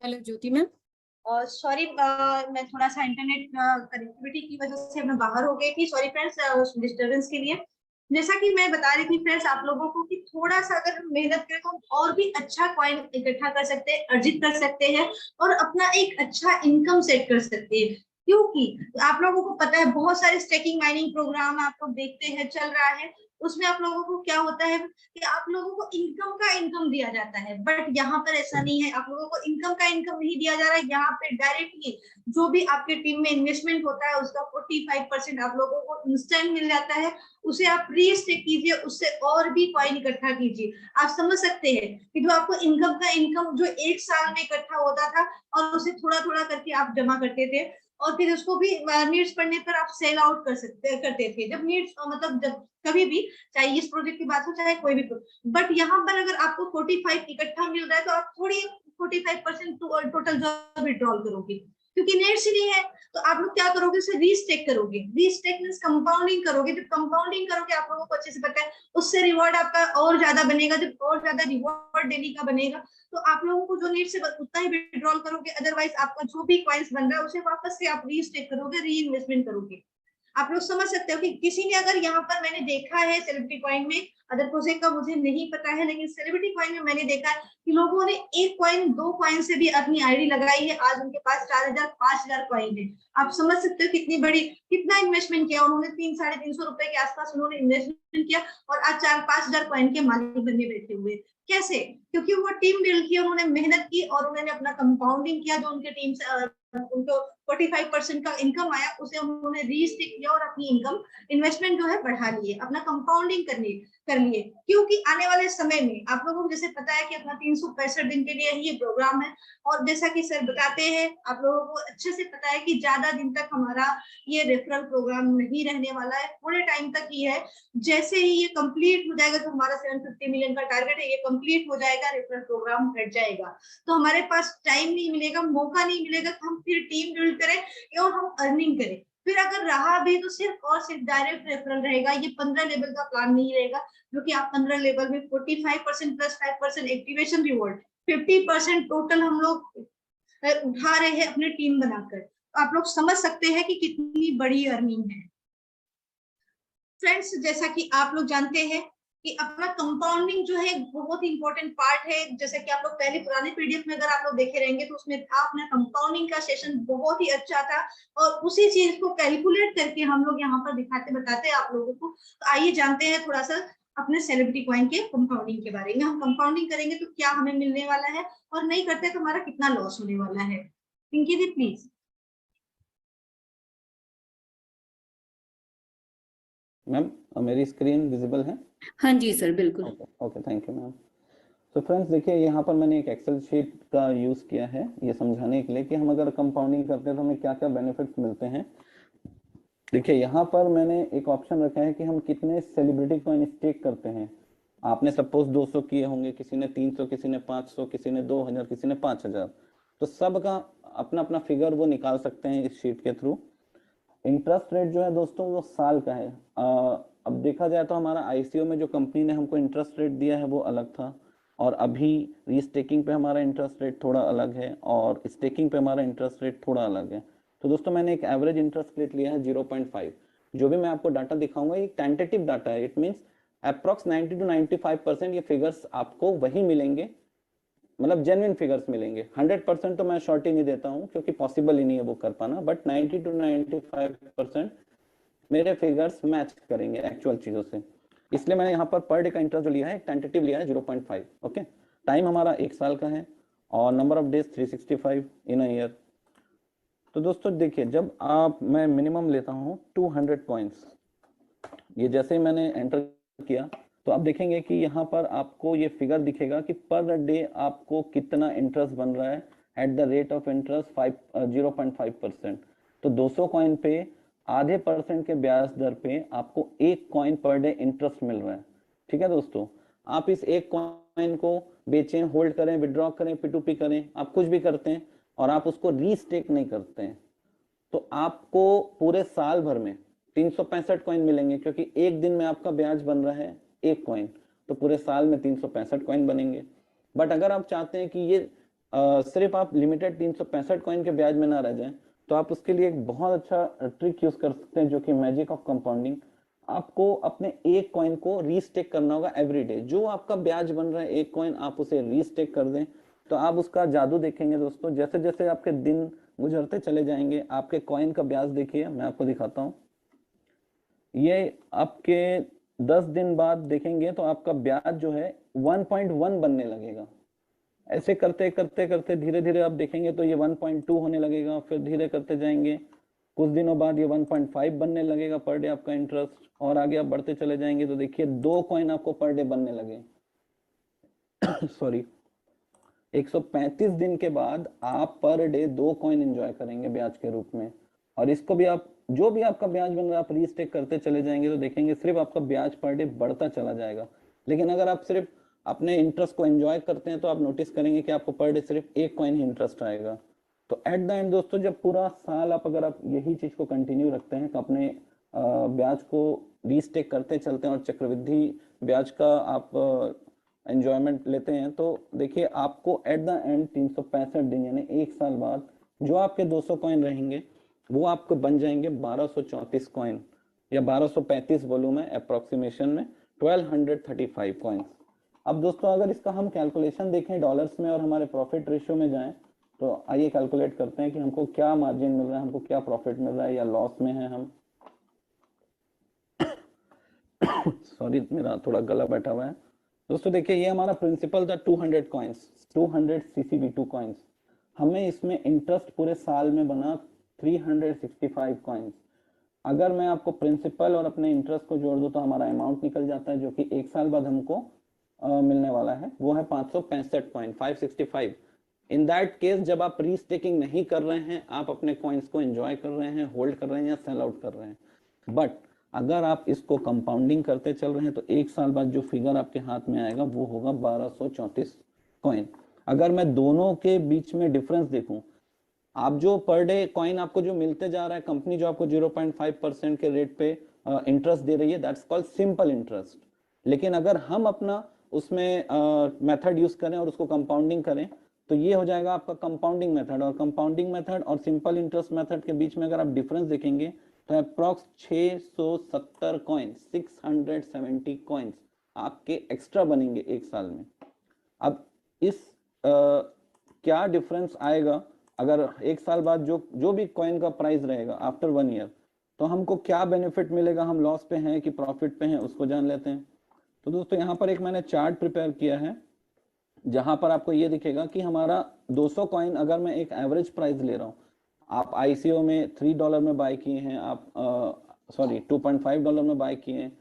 Speaker 3: हेलो ज्योति मैम।
Speaker 1: और सॉरी, मैं थोड़ा सा इंटरनेट कनेक्टिविटी की वजह से मैं बाहर हो गई थी। सॉरी फ्रेंड्स डिस्टरबेंस के लिए। जैसा कि मैं बता रही थी फ्रेंड्स आप लोगों को कि थोड़ा सा अगर हम मेहनत करें तो हम और भी अच्छा कॉइन इकट्ठा कर सकते हैं, अर्जित कर सकते हैं और अपना एक अच्छा इनकम सेट कर सकते हैं। क्योंकि आप लोगों को पता है बहुत सारे स्टेकिंग माइनिंग प्रोग्राम आप लोग देखते हैं चल रहा है, उसमें आप लोगों को क्या होता है कि आप लोगों को इनकम का इनकम दिया जाता है, बट यहाँ पर ऐसा नहीं है। आप लोगों को इनकम का इनकम नहीं दिया जा रहा है, यहाँ पे डायरेक्टली जो भी आपके टीम में इन्वेस्टमेंट होता है उसका 45% आप लोगों को इंस्टेंट मिल जाता है। उसे आप रीस्टेक कीजिए, उससे और भी कॉइन इकट्ठा कीजिए। आप समझ सकते हैं कि जो आपको इनकम का इनकम जो एक साल में इकट्ठा होता था और उसे थोड़ा थोड़ा करके आप जमा करते थे और फिर उसको भी नीड्स पड़ने पर आप सेल आउट करते थे। जब नीड्स मतलब जब कभी भी, चाहे इस प्रोजेक्ट की बात हो चाहे कोई भी, बट यहाँ पर अगर आपको 45 इकट्ठा मिल रहा है तो आप थोड़ी 45% टोटल जो विड्रॉल करोगे, क्योंकि नेट्स ही नहीं है। तो आप लोग क्या करोगे, उसे रीस्टेक करोगे। रीस्टेक मींस कंपाउंडिंग करोगे। जब कंपाउंडिंग करोगे आप लोगों को अच्छे से पता है, उससे रिवॉर्ड आपका और ज्यादा बनेगा। जब और ज्यादा रिवॉर्ड डेली का बनेगा तो आप लोगों को जो नीड से उतना ही विड्रॉल करोगे, अदरवाइज आपका जो भी कॉइन्स बन रहा है उसे वापस से आप रीस्टेक करोगे, री इन्वेस्टमेंट करोगे। आप लोग समझ सकते हो कि किसी ने अगर यहाँ पर मैंने देखा है सेलिब्रिटी कॉइन में, अदर प्रोजेक्ट का मुझे नहीं पता है, लेकिन सेलिब्रिटी कॉइन में मैंने देखा है कि लोगों ने एक कॉइन 2 कॉइन से भी अपनी आईडी लगाई है। आज उनके पास 4000 5000 कॉइन है। आप समझ सकते हो कितनी बड़ी, कितना इन्वेस्टमेंट किया उन्होंने। 300-350 रुपए के आसपास उन्होंने इन्वेस्टमेंट किया और आज 4-5000 कॉइन के मालिक बनने बैठे हुए। कैसे? क्योंकि वो टीम बिल्ड की, उन्होंने मेहनत की और उन्होंने अपना कंपाउंडिंग किया। जो उनके टीम से उनको 45% का इनकम आया उसे उन्होंने रीस्टेक किया और अपनी इनकम इन्वेस्टमेंट जो है बढ़ा लिए, अपना कंपाउंडिंग कर लिए। क्योंकि आने वाले समय में आप लोगों को जैसे पता है कि अपना 365 दिन के लिए ही ये प्रोग्राम है और जैसा कि सर बताते हैं आप लोगों को अच्छे से पता है कि ज्यादा दिन तक हमारा ये रेफरल प्रोग्राम नहीं रहने वाला है, थोड़े टाइम तक ही है। जैसे ही ये कंप्लीट हो जाएगा, जो हमारा 750 मिलियन का टारगेट है, ये कंप्लीट हो जाएगा, रेफरल प्रोग्राम हट जाएगा, तो हमारे पास टाइम नहीं मिलेगा, मौका नहीं मिलेगा कि हम फिर टीम बिल्ड करें और हम अर्निंग करें। फिर अगर रहा भी तो सिर्फ और सिर्फ डायरेक्ट रेफरल रहेगा। ये 15 लेवल का प्लान नहीं रहेगा, क्योंकि आप 15 लेवल में 45% प्लस 5% एक्टिवेशन रिवॉर्ड, 50% टोटल हम लोग उठा रहे हैं अपने टीम बनाकर। तो आप लोग समझ सकते हैं कि कितनी बड़ी अर्निंग है। फ्रेंड्स जैसा कि आप लोग जानते हैं कि अपना कंपाउंडिंग जो है बहुत इंपॉर्टेंट पार्ट है। जैसे कि आप लोग पहले पुराने पीडीएफ में अगर आप लोग देखे रहेंगे तो उसमें था अपना कंपाउंडिंग का सेशन बहुत ही अच्छा था और उसी चीज को कैलकुलेट करके हम लोग यहाँ पर दिखाते बताते हैं आप लोगों को। तो आइए जानते हैं थोड़ा सा अपने सेलिब्रिटी कॉइन के कंपाउंडिंग के बारे में। हम कंपाउंडिंग करेंगे तो क्या हमें मिलने वाला है और नहीं करते तो हमारा कितना लॉस होने वाला है। पिंकी जी प्लीज।
Speaker 4: मैम मेरी स्क्रीन विजिबल है?
Speaker 3: हाँ जी सर, बिल्कुल।
Speaker 4: Okay thank you ma'am. तो फ्रेंड्स देखिए यहाँ पर मैंने एक एक्सेल शीट का यूज़ किया है ये समझाने के लिए कि हम अगर कंपाउंडिंग करते हैं तो हमें क्या क्या बेनिफिट्स मिलते हैं। देखिए यहाँ पर मैंने एक ऑप्शन रखा है कि हम कितने सेलिब्रिटी कॉइन स्टेक करते हैं। आपने सपोज 200 किए होंगे, किसी ने 300, किसी ने 500, किसी ने 2000, किसी ने 5000, तो सबका अपना अपना फिगर वो निकाल सकते हैं इस शीट के थ्रू। इंटरेस्ट रेट जो है दोस्तों वो साल का है। अब देखा जाए तो हमारा आईसीओ में जो कंपनी ने हमको इंटरेस्ट रेट दिया है वो अलग था और अभी रीस्टेकिंग पे हमारा इंटरेस्ट रेट थोड़ा अलग है और स्टेकिंग पे हमारा इंटरेस्ट रेट थोड़ा अलग है। तो दोस्तों मैंने एक एवरेज इंटरेस्ट रेट लिया है 0.5। जो भी मैं आपको डाटा दिखाऊंगा ये टेंटेटिव डाटा है, इट मीन्स अप्रॉक्स 90 to 95% ये फिगर्स आपको वही मिलेंगे, मतलब जेन्युइन फिगर्स मिलेंगे। 100% तो मैं शॉर्ट ही नहीं देता हूँ क्योंकि पॉसिबल ही नहीं है वो कर पाना, बट 90 to 95% मेरे फिगर्स मैच करेंगे एक्चुअल चीजों से। इसलिए मैंने यहाँ पर डे का इंटरेस्ट जो लिया है टेंटेटिव लिया है 0.5। ओके, टाइम हमारा 1 साल का है और number of days 365 in a year. तो दोस्तों देखिए जब मैं मिनिमम लेता हूँ 200 पॉइंट्स, ये जैसे ही मैंने एंटर किया तो आप देखेंगे कि यहाँ पर आपको ये फिगर दिखेगा कि पर डे आपको कितना इंटरेस्ट बन रहा है at the rate of interest 0.5%। तो 200 कॉइन पे आधे % के ब्याज दर पे आपको 1 कॉइन पर डे इंटरेस्ट मिल रहा है। ठीक है दोस्तों, आप इस 1 कॉइन को बेचें, होल्ड करें, विड्रॉ करें, P2P करें, आप कुछ भी करते हैं और आप उसको रीस्टेक नहीं करते हैं तो आपको पूरे साल भर में 365 कॉइन मिलेंगे, क्योंकि एक दिन में आपका ब्याज बन रहा है 1 कॉइन, तो पूरे साल में 365 कॉइन बनेंगे। बट अगर आप चाहते हैं कि ये सिर्फ आप लिमिटेड 365 कॉइन के ब्याज में ना रह जाएं, तो आप उसके लिए एक बहुत अच्छा ट्रिक यूज कर सकते हैं, जो कि मैजिक ऑफ कंपाउंडिंग। आपको अपने एक कॉइन को रीस्टेक करना होगा एवरी डे। जो आपका ब्याज बन रहा है एक कॉइन, आप उसे रीस्टेक कर दें, तो आप उसका जादू देखेंगे दोस्तों। जैसे जैसे आपके दिन गुजरते चले जाएंगे, आपके कॉइन का ब्याज देखिए, मैं आपको दिखाता हूँ। ये आपके 10 दिन बाद देखेंगे तो आपका ब्याज जो है 1.1 बनने लगेगा। ऐसे करते करते करते धीरे धीरे आप देखेंगे तो ये 1.2 होने लगेगा, फिर धीरे करते जाएंगे, कुछ दिनों बाद ये 1.5 बनने लगेगा पर डे आपका इंटरेस्ट, और आगे आप बढ़ते चले जाएंगे तो देखिए 2 कॉइन आपको पर डे बनने लगे। सॉरी, 135 दिन के बाद आप पर डे 2 कॉइन एंजॉय करेंगे ब्याज के रूप में। और इसको भी आप, जो भी आपका ब्याज बन रहा है, आप रीस्टेक करते चले जाएंगे तो देखेंगे सिर्फ आपका ब्याज पर डे बढ़ता चला जाएगा। लेकिन अगर आप सिर्फ अपने इंटरेस्ट को एंजॉय करते हैं तो आप नोटिस करेंगे कि आपको पर डे सिर्फ 1 कॉइन ही इंटरेस्ट आएगा। तो एट द एंड दोस्तों, जब पूरा साल आप अगर आप यही चीज को कंटिन्यू रखते हैं, अपने ब्याज को रीस्टेक करते चलते हैं और चक्रवृद्धि ब्याज का आप एंजॉयमेंट लेते हैं, तो देखिए आपको एट द एंड 365 दिन यानी एक साल बाद जो आपके 200 कॉइन रहेंगे वो आपको बन जाएंगे 1234 कॉइन, या 1235 बोलूं मैं अप्रोक्सीमेशन में, 1235 कॉइन्स। अब दोस्तों अगर इसका हम कैलकुलेशन देखें डॉलर्स में और हमारे प्रॉफिट रेशियो में जाएं, तो आइए कैलकुलेट करते हैं कि हमको क्या मार्जिन मिल रहा है, हमको क्या प्रॉफिट मिल रहा है, या लॉस में है हम। सॉरी, मेरा थोड़ा गला बैठा हुआ है दोस्तों। देखिए ये हमारा प्रिंसिपल था 200 कॉइन्स, 200 CCB2 कॉइन्स। हमें इसमें इंटरेस्ट पूरे साल में बना 365 कॉइन्स। अगर मैं आपको प्रिंसिपल और अपने इंटरेस्ट को जोड़ दूं तो हमारा अमाउंट निकल जाता है, जो कि एक साल बाद हमको मिलने वाला है, वो है 565 कॉइन, 565। इन दैट केस जब आप रीस्टेकिंग नहीं कर रहे हैं, आप अपने कॉइन्स को एंजॉय कर रहे हैं, होल्ड कर रहे हैं या सेल आउट कर रहे हैं। बट अगर आप इसको कंपाउंडिंग करते चल रहे हैं तो एक साल बाद जो फिगर आपके हाथ में आएगा वो होगा 1234 कॉइन। अगर मैं दोनों के बीच में डिफरेंस देखूं, आप जो पर डे कॉइन आपको जो मिलते जा रहा है, कंपनी जो आपको 0.5% के रेट पे इंटरेस्ट दे रही है, दैट्स कॉल्ड सिंपल इंटरेस्ट। लेकिन अगर हम अपना उसमें मेथड यूज करें और उसको कंपाउंडिंग करें तो ये हो जाएगा आपका कंपाउंडिंग मेथड। और कंपाउंडिंग मेथड और सिंपल इंटरेस्ट मेथड के बीच में अगर आप डिफरेंस देखेंगे तो अप्रॉक्स 670 कॉइन, 670 कॉइन्स आपके एक्स्ट्रा बनेंगे एक साल में। अब इस क्या डिफरेंस आएगा अगर एक साल बाद जो भी कॉइन का प्राइस रहेगा आफ्टर 1 ईयर, तो हमको क्या बेनिफिट मिलेगा, हम लॉस पे हैं कि प्रॉफिट पे हैं, उसको जान लेते हैं। तो दोस्तों यहाँ पर एक मैंने चार्ट प्रिपेयर किया है जहां पर आपको ये दिखेगा कि हमारा 200 कॉइन अगर मैं एक एवरेज प्राइस ले रहा हूँ, आप ICO में $3 में बाय किए हैं, आप सॉरी $2.5 में बाय किए हैं,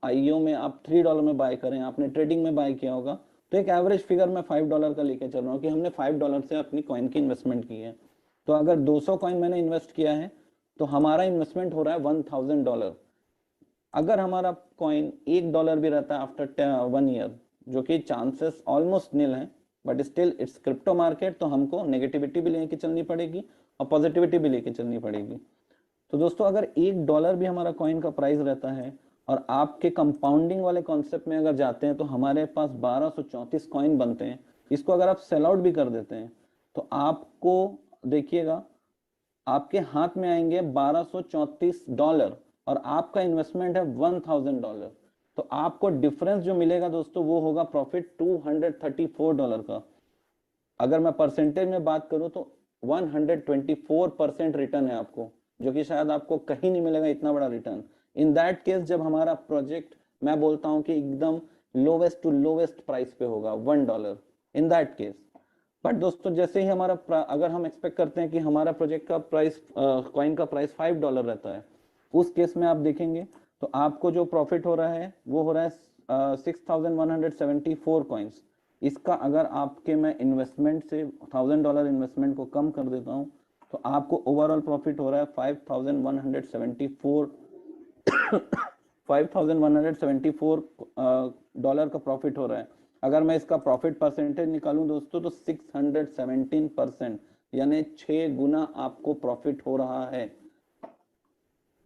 Speaker 4: IEO में आप $3 में बाय करें, आपने ट्रेडिंग में बाय किया होगा, तो एक एवरेज फिगर मैं $5 का लेके चल रहा हूँ कि हमने $5 से अपनी कॉइन की इन्वेस्टमेंट की है। तो अगर 200 कॉइन मैंने इन्वेस्ट किया है तो हमारा इन्वेस्टमेंट हो रहा है $1000। अगर हमारा कॉइन $1 भी रहता है आफ्टर 1 ईयर, जो कि चांसेस ऑलमोस्ट नील है, but still it's crypto market, तो हमको नेगेटिविटी भी लेके चलनी पड़ेगी और पॉजिटिविटी भी लेके चलनी पड़ेगी। तो दोस्तों अगर $1 भी हमारा कॉइन का प्राइस रहता है और आपके कंपाउंडिंग वाले कॉन्सेप्ट में अगर जाते हैं तो हमारे पास 1234 कॉइन बनते हैं। इसको अगर आप सेल आउट भी कर देते हैं तो आपको देखिएगा आपके हाथ में आएंगे $1234 और आपका इन्वेस्टमेंट है $1000। तो आपको डिफरेंस जो मिलेगा दोस्तों वो होगा प्रॉफिट $234 का। अगर मैं परसेंटेज में बात करूं तो 124% रिटर्न है आपको, जो कि शायद आपको कहीं नहीं मिलेगा इतना बड़ा रिटर्न। इन दैट केस जब हमारा प्रोजेक्ट, मैं बोलता हूं कि एकदम लोवेस्ट टू लोवेस्ट प्राइस पे होगा $1 इन दैट केस। बट दोस्तों जैसे ही हमारा अगर हम एक्सपेक्ट करते हैं कि हमारा प्रोजेक्ट का प्राइस, कॉइन का प्राइस $5 रहता है, उस केस में आप देखेंगे तो आपको जो प्रॉफिट हो रहा है वो हो रहा है 6174 कॉइन्स। इसका अगर आपके मैं इन्वेस्टमेंट से $1000 इन्वेस्टमेंट को कम कर देता हूं तो आपको ओवरऑल प्रॉफिट हो रहा है 5174 $5174 का प्रॉफिट हो रहा है। अगर मैं इसका प्रॉफिट परसेंटेज निकालूं दोस्तों तो 617%, यानी 6 गुना आपको प्रॉफिट हो रहा है।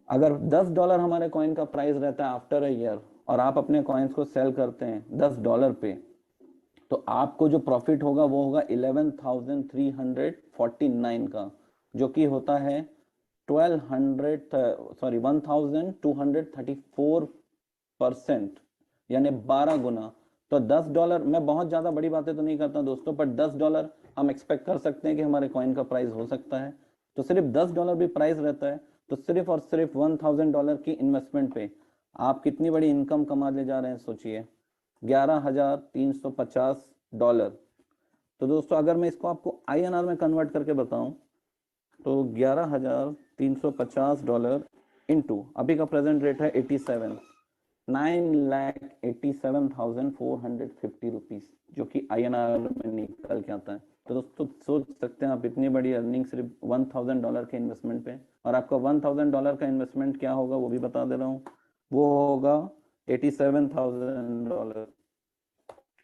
Speaker 4: अगर $10 हमारे कॉइन का प्राइस रहता है आफ्टर अ ईयर और आप अपने कॉइन्स को सेल करते हैं $10 पे, तो आपको जो प्रॉफिट होगा वो होगा 11,349 का, जो कि होता है 1234%, यानी 12 गुना। तो $10, मैं बहुत ज़्यादा बड़ी बातें तो नहीं करता दोस्तों, पर $10 हम एक्सपेक्ट कर सकते हैं कि हमारे कॉइन का प्राइस हो सकता है। तो सिर्फ $10 भी प्राइस रहता है तो सिर्फ और सिर्फ $1,000 की इन्वेस्टमेंट पे आप कितनी बड़ी इनकम कमा ले जा रहे हैं, सोचिए, $11,350। तो दोस्तों अगर मैं इसको आपको INR में कन्वर्ट करके बताऊं तो $11,350 इंटू अभी का प्रेजेंट रेट है 87, 9,87,450 रुपीज, जो कि INR में निकल के आता है। तो दोस्तों सोच सकते हैं आप, इतनी बड़ी अर्निंग सिर्फ $1,000 के इन्वेस्टमेंट पे। और आपका $1,000 का इन्वेस्टमेंट क्या होगा वो भी बता दे रहा हूँ, वो होगा $87,000,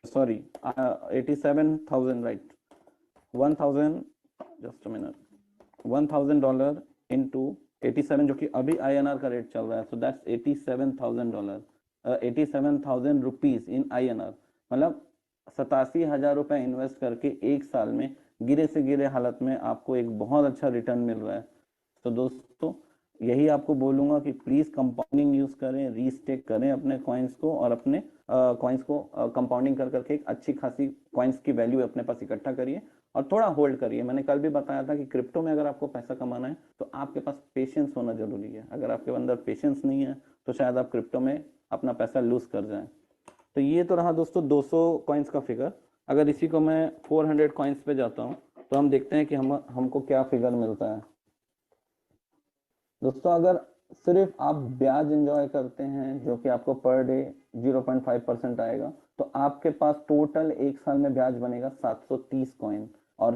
Speaker 4: sorry 87,000, right, 1,000, just a minute, $1,000 into 87, जो कि अभी INR का रेट चल रहा है, so that's $87,000, 87,000 rupees in INR, मतलब 87,000 रुपए इन्वेस्ट करके एक साल में गिरे से गिरे हालत में आपको एक बहुत अच्छा रिटर्न मिल रहा है। तो दोस्तों यही आपको बोलूंगा कि प्लीज कंपाउंडिंग यूज करें, रीस्टेक करें अपने कॉइन्स को, और अपने कॉइन्स को कंपाउंडिंग कर करके एक अच्छी खासी कॉइन्स की वैल्यू अपने पास इकट्ठा करिए और थोड़ा होल्ड करिए। मैंने कल भी बताया था कि क्रिप्टो में अगर आपको पैसा कमाना है तो आपके पास पेशेंस होना जरूरी है। अगर आपके अंदर पेशेंस नहीं है तो शायद आप क्रिप्टो में अपना पैसा लूज कर जाएं। तो ये तो रहा दोस्तों 200 कॉइन्स का फिगर। अगर इसी को मैं 400 कॉइन्स पे जाता हूँ तो हम देखते हैं कि हमको क्या फिगर मिलता है। दोस्तों अगर सिर्फ आप ब्याज एंजॉय करते हैं जो कि आपको पर डे 0.5% आएगा, तो आपके पास टोटल एक साल में ब्याज बनेगा 730 कॉइन, और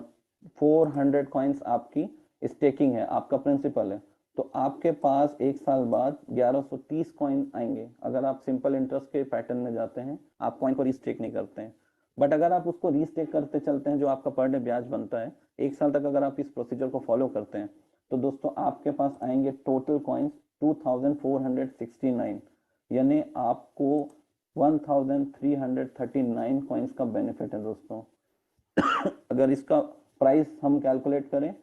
Speaker 4: 400 कॉइन्स आपकी स्टेकिंग है, आपका प्रिंसिपल है। तो आपके पास एक साल बाद 1130 कॉइन आएंगे अगर आप सिंपल इंटरेस्ट के पैटर्न में जाते हैं, आप कॉइन को रीस्टेक नहीं करते हैं। बट अगर आप उसको रीस्टेक करते चलते हैं, जो आपका पर डे ब्याज बनता है, एक साल तक अगर आप इस प्रोसीजर को फॉलो करते हैं, तो दोस्तों आपके पास आएंगे टोटल कॉइन्स 2469, यानी आपको 1339 कॉइन्स का बेनिफिट है दोस्तों। अगर इसका प्राइस हम कैलकुलेट करें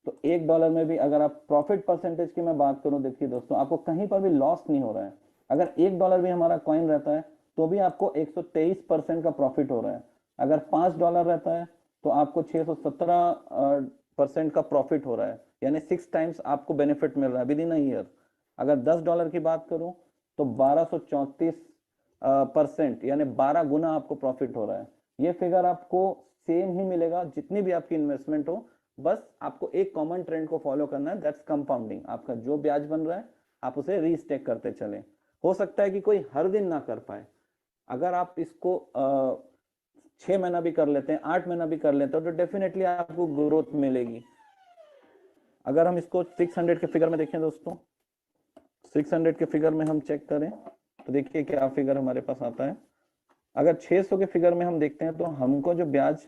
Speaker 4: तो $1 में भी अगर आप प्रॉफिट परसेंटेज की मैं बात करूं, देखिए दोस्तों आपको कहीं पर भी लॉस नहीं हो रहा है। अगर $1 भी हमारा कॉइन रहता है तो भी आपको 123% का प्रॉफिट हो रहा है। अगर $5 रहता है तो आपको 617% का प्रॉफिट हो रहा है, यानी 6 टाइम्स आपको बेनिफिट मिल रहा है विद इन अ ईयर। अगर $10 की बात करूं तो 1234% यानी 12 गुना आपको प्रॉफिट हो रहा है। ये फिगर आपको सेम ही मिलेगा जितनी भी आपकी इन्वेस्टमेंट हो, बस आपको एक कॉमन ट्रेंड को फॉलो करना है, दैट्स कंपाउंडिंग। आपका जो ब्याज बन रहा है आप उसे रीस्टेक करते चलें। हो सकता है कि कोई हर दिन ना कर पाए, अगर आप इसको 6 महीना भी कर लेते हैं, 8 महीना भी कर लेते हैं, तो डेफिनेटली आपको ग्रोथ मिलेगी। अगर हम इसको 600 के फिगर में देखें दोस्तों, 600 के फिगर में हम चेक करें तो देखिए क्या फिगर हमारे पास आता है। अगर 600 के फिगर में हम देखते हैं तो हमको जो ब्याज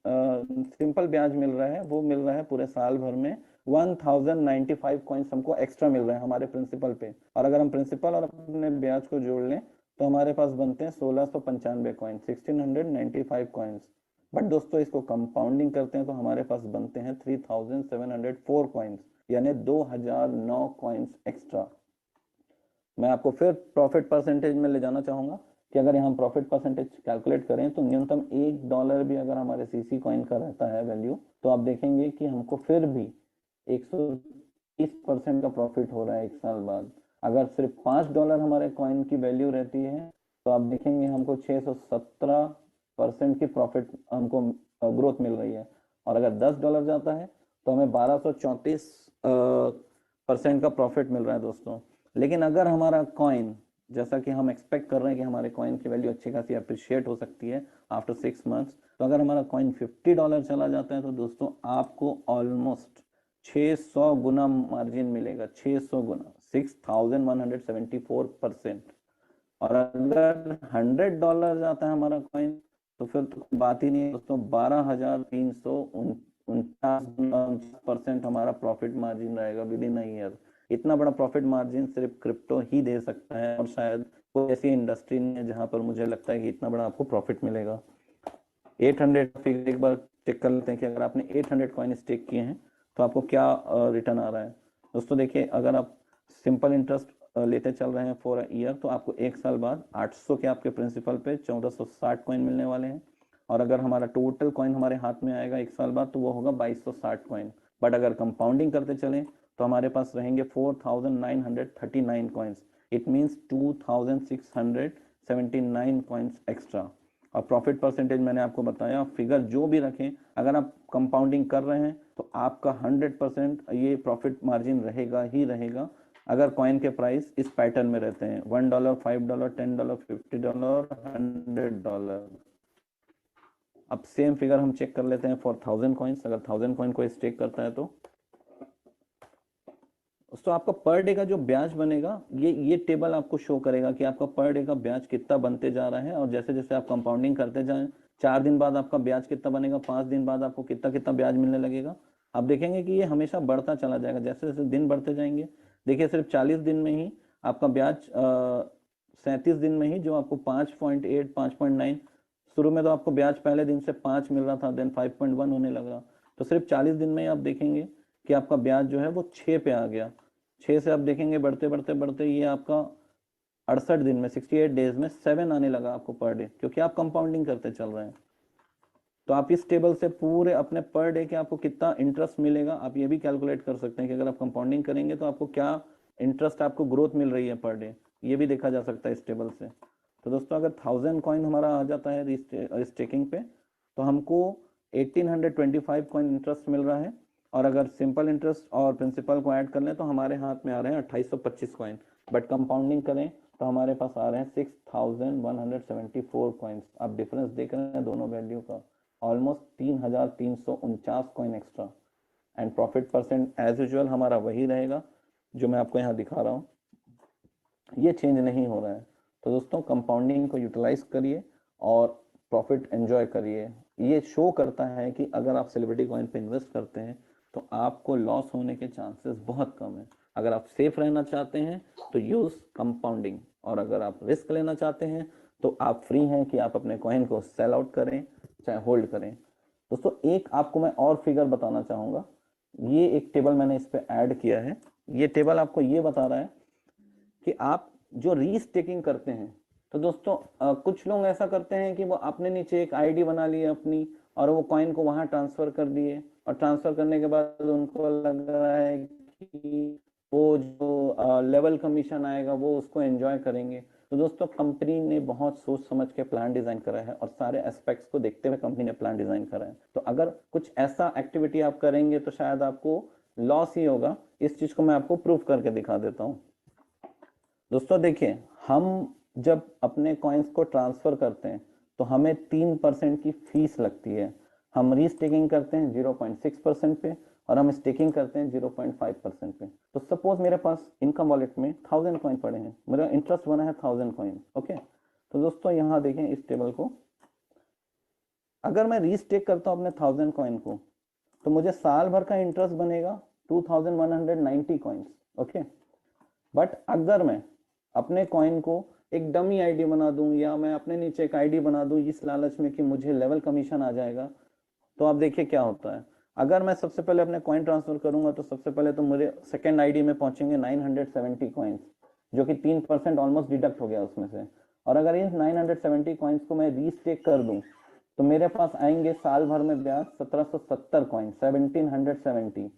Speaker 4: सिंपल ब्याज मिल रहा है वो मिल रहा है पूरे साल भर में 1095 कॉइन्स हमको एक्स्ट्रा मिल रहे हैं हमारे प्रिंसिपल पे। और अगर हम प्रिंसिपल और अपने ब्याज को जोड़ लें तो हमारे पास बनते हैं 1695 कॉइन्स, 1695 कॉइन्स। बट दोस्तों इसको कंपाउंडिंग करते हैं तो हमारे पास बनते हैं 3704 कॉइन्स, यानी 2009 कॉइन्स एक्स्ट्रा। मैं आपको फिर प्रॉफिट परसेंटेज में ले जाना चाहूंगा कि अगर यहाँ प्रॉफिट परसेंटेज कैलकुलेट करें तो न्यूनतम $1 भी अगर हमारे सीसी कॉइन का रहता है वैल्यू, तो आप देखेंगे कि हमको फिर भी 130% का प्रॉफिट हो रहा है एक साल बाद। अगर सिर्फ $5 हमारे कॉइन की वैल्यू रहती है तो आप देखेंगे हमको 617% की प्रॉफिट हमको ग्रोथ मिल रही है। और अगर $10 जाता है तो हमें 1234% का प्रॉफिट मिल रहा है दोस्तों। लेकिन अगर हमारा कॉइन, जैसा कि हम एक्सपेक्ट कर रहे हैं कि हमारे कॉइन की वैल्यू अच्छी खासी अप्रिशिएट हो सकती है आफ्टर 6 मंथ्स, तो अगर हमारा कॉइन $50 चला जाता है तो दोस्तों आपको ऑलमोस्ट 600 गुना मार्जिन मिलेगा, 600 गुना, 6174%। और अगर $100 जाता है हमारा कॉइन तो फिर तो बात ही नहीं है दोस्तों, 12,349% हमारा प्रॉफिट मार्जिन रहेगा विद इन अ ईयर। इतना बड़ा प्रॉफिट मार्जिन सिर्फ क्रिप्टो ही दे सकता है, और शायद कोई ऐसी इंडस्ट्री नहीं है जहां पर मुझे लगता है कि इतना बड़ा आपको प्रॉफिट मिलेगा। 800 फिगर एक बार चेक कर लेते हैं कि अगर आपने 800 कॉइन स्टेक किए हैं तो आपको क्या रिटर्न आ रहा है। दोस्तों देखिए, अगर आप सिंपल इंटरेस्ट लेते चल रहे हैं फॉर ईयर तो आपको एक साल बाद 800 के आपके प्रिंसिपल पे 1460 कॉइन मिलने वाले हैं। और अगर हमारा टोटल कॉइन हमारे हाथ में आएगा एक साल बाद तो वो होगा 2260 कॉइन। बट अगर कंपाउंडिंग करते चलें तो हमारे पास रहेंगे 4939 coins. It means 2679 coins extra. और प्रॉफिट परसेंटेज मैंने आपको बताया, फिगर जो भी रखें, अगर आप कंपाउंडिंग कर रहे हैं तो आपका 100% ये प्रॉफिट मार्जिन रहेगा ही रहेगा अगर कॉइन के प्राइस इस पैटर्न में रहते हैं, $1, $5, $10, $50, $100। अब सेम फिगर हम चेक कर लेते हैं फॉर 1000 कॉइन्स। अगर 1000 कॉइन को स्टेक करता है तो आपका पर डे का जो ब्याज बनेगा ये टेबल आपको शो करेगा कि आपका पर डे का ब्याज कितना बनते जा रहा है। और जैसे जैसे आप कंपाउंडिंग करते जाएं, 4 दिन बाद आपका ब्याज कितना बनेगा, 5 दिन बाद आपको कितना कितना ब्याज मिलने लगेगा। आप देखेंगे कि ये हमेशा बढ़ता चला जाएगा जैसे जैसे दिन बढ़ते जाएंगे। देखिए, सिर्फ 40 दिन में ही आपका ब्याज 37 दिन में ही जो आपको 5.8 5.9, शुरू में तो आपको ब्याज पहले दिन से 5 मिल रहा था, देन 5.1 होने लगा। तो सिर्फ 40 दिन में ही आप देखेंगे कि आपका ब्याज जो है वो 6 पे आ गया। 6 से आप देखेंगे बढ़ते बढ़ते बढ़ते ये आपका 68 दिन में 68 डेज में 7 आने लगा आपको पर डे, क्योंकि आप कंपाउंडिंग करते चल रहे हैं। तो आप इस टेबल से पूरे अपने पर डे के आपको कितना इंटरेस्ट मिलेगा आप ये भी कैलकुलेट कर सकते हैं कि अगर आप कंपाउंडिंग करेंगे तो आपको क्या इंटरेस्ट, आपको ग्रोथ मिल रही है पर डे, ये भी देखा जा सकता है इस टेबल से। तो दोस्तों, अगर 1000 कॉइन हमारा आ जाता है स्टेकिंग पे तो हमको 1825 कॉइन इंटरेस्ट मिल रहा है। और अगर सिंपल इंटरेस्ट और प्रिंसिपल को ऐड कर लें तो हमारे हाथ में आ रहे हैं 2825 कॉइन। बट कंपाउंडिंग करें तो हमारे पास आ रहे हैं 6174 कॉइन्स। आप डिफरेंस देख रहे हैं दोनों वैल्यू का, almost 3349 coin extra. And profit percent as usual हमारा वही रहेगा जो मैं आपको यहाँ दिखा रहा हूँ, ये चेंज नहीं हो रहा है। तो दोस्तों, कंपाउंडिंग को यूटिलाइज करिए और प्रॉफिट एंजॉय करिए। ये शो करता है कि अगर आप सेलिब्रिटी कॉइन पे इन्वेस्ट करते हैं तो आपको लॉस होने के चांसेस बहुत कम है। अगर आप सेफ रहना चाहते हैं तो यूज कंपाउंडिंग, और अगर आप रिस्क लेना चाहते हैं तो आप फ्री हैं कि आप अपने कॉइन को सेल आउट करें चाहे होल्ड करें। दोस्तों, एक आपको मैं और फिगर बताना चाहूंगा। ये एक टेबल मैंने इस पे ऐड किया है। ये टेबल आपको ये बता रहा है कि आप जो रीस्टेकिंग करते हैं, तो दोस्तों कुछ लोग ऐसा करते हैं कि वो अपने नीचे एक आईडी बना लिए अपनी और वो कॉइन को वहां ट्रांसफर कर दिए, और ट्रांसफर करने के बाद उनको लग रहा है कि वो जो लेवल कमीशन आएगा वो उसको एंजॉय करेंगे। तो दोस्तों, कंपनी ने बहुत सोच समझ के प्लान डिजाइन करा है और सारे एस्पेक्ट्स को देखते हुए कंपनी ने प्लान डिजाइन करा है। तो अगर कुछ ऐसा एक्टिविटी आप करेंगे तो शायद आपको लॉस ही होगा। इस चीज को मैं आपको प्रूफ करके दिखा देता हूँ। दोस्तों देखिए, हम जब अपने कॉइन्स को ट्रांसफर करते हैं तो हमें 3% की फीस लगती है। हम रीस्टेकिंग करते हैं 0.6% पे और हम स्टेकिंग करते हैं 0.5% पे। तो सपोज मेरे पास इनकम वॉलेट में 1000 कॉइन पड़े हैं, मेरा इंटरेस्ट बना है 1000 कॉइन। ओके, तो दोस्तों यहाँ देखें इस टेबल को, अगर मैं रीस्टेक करता हूँ अपने 1000 कॉइन को तो मुझे साल भर का इंटरेस्ट बनेगा 2190 कॉइन्स। ओके, बट अगर मैं अपने कॉइन को एक डमी आईडी बना दूं या मैं अपने नीचे एक आईडी बना दूं इस लालच में कि मुझे लेवल कमीशन आ जाएगा, तो आप देखिए क्या होता है। अगर मैं सबसे पहले अपने कॉइन ट्रांसफर करूंगा तो सबसे पहले तो मुझे सेकंड आईडी में पहुंचेंगे 970 कॉइन्स, जो कि 3% ऑलमोस्ट डिडक्ट हो गया उसमें से। और अगर इन 970 कॉइन्स को मैं रीस्टेक कर दूं तो मेरे पास आएंगे साल भर में ब्याज 1770 कॉइन, 1770।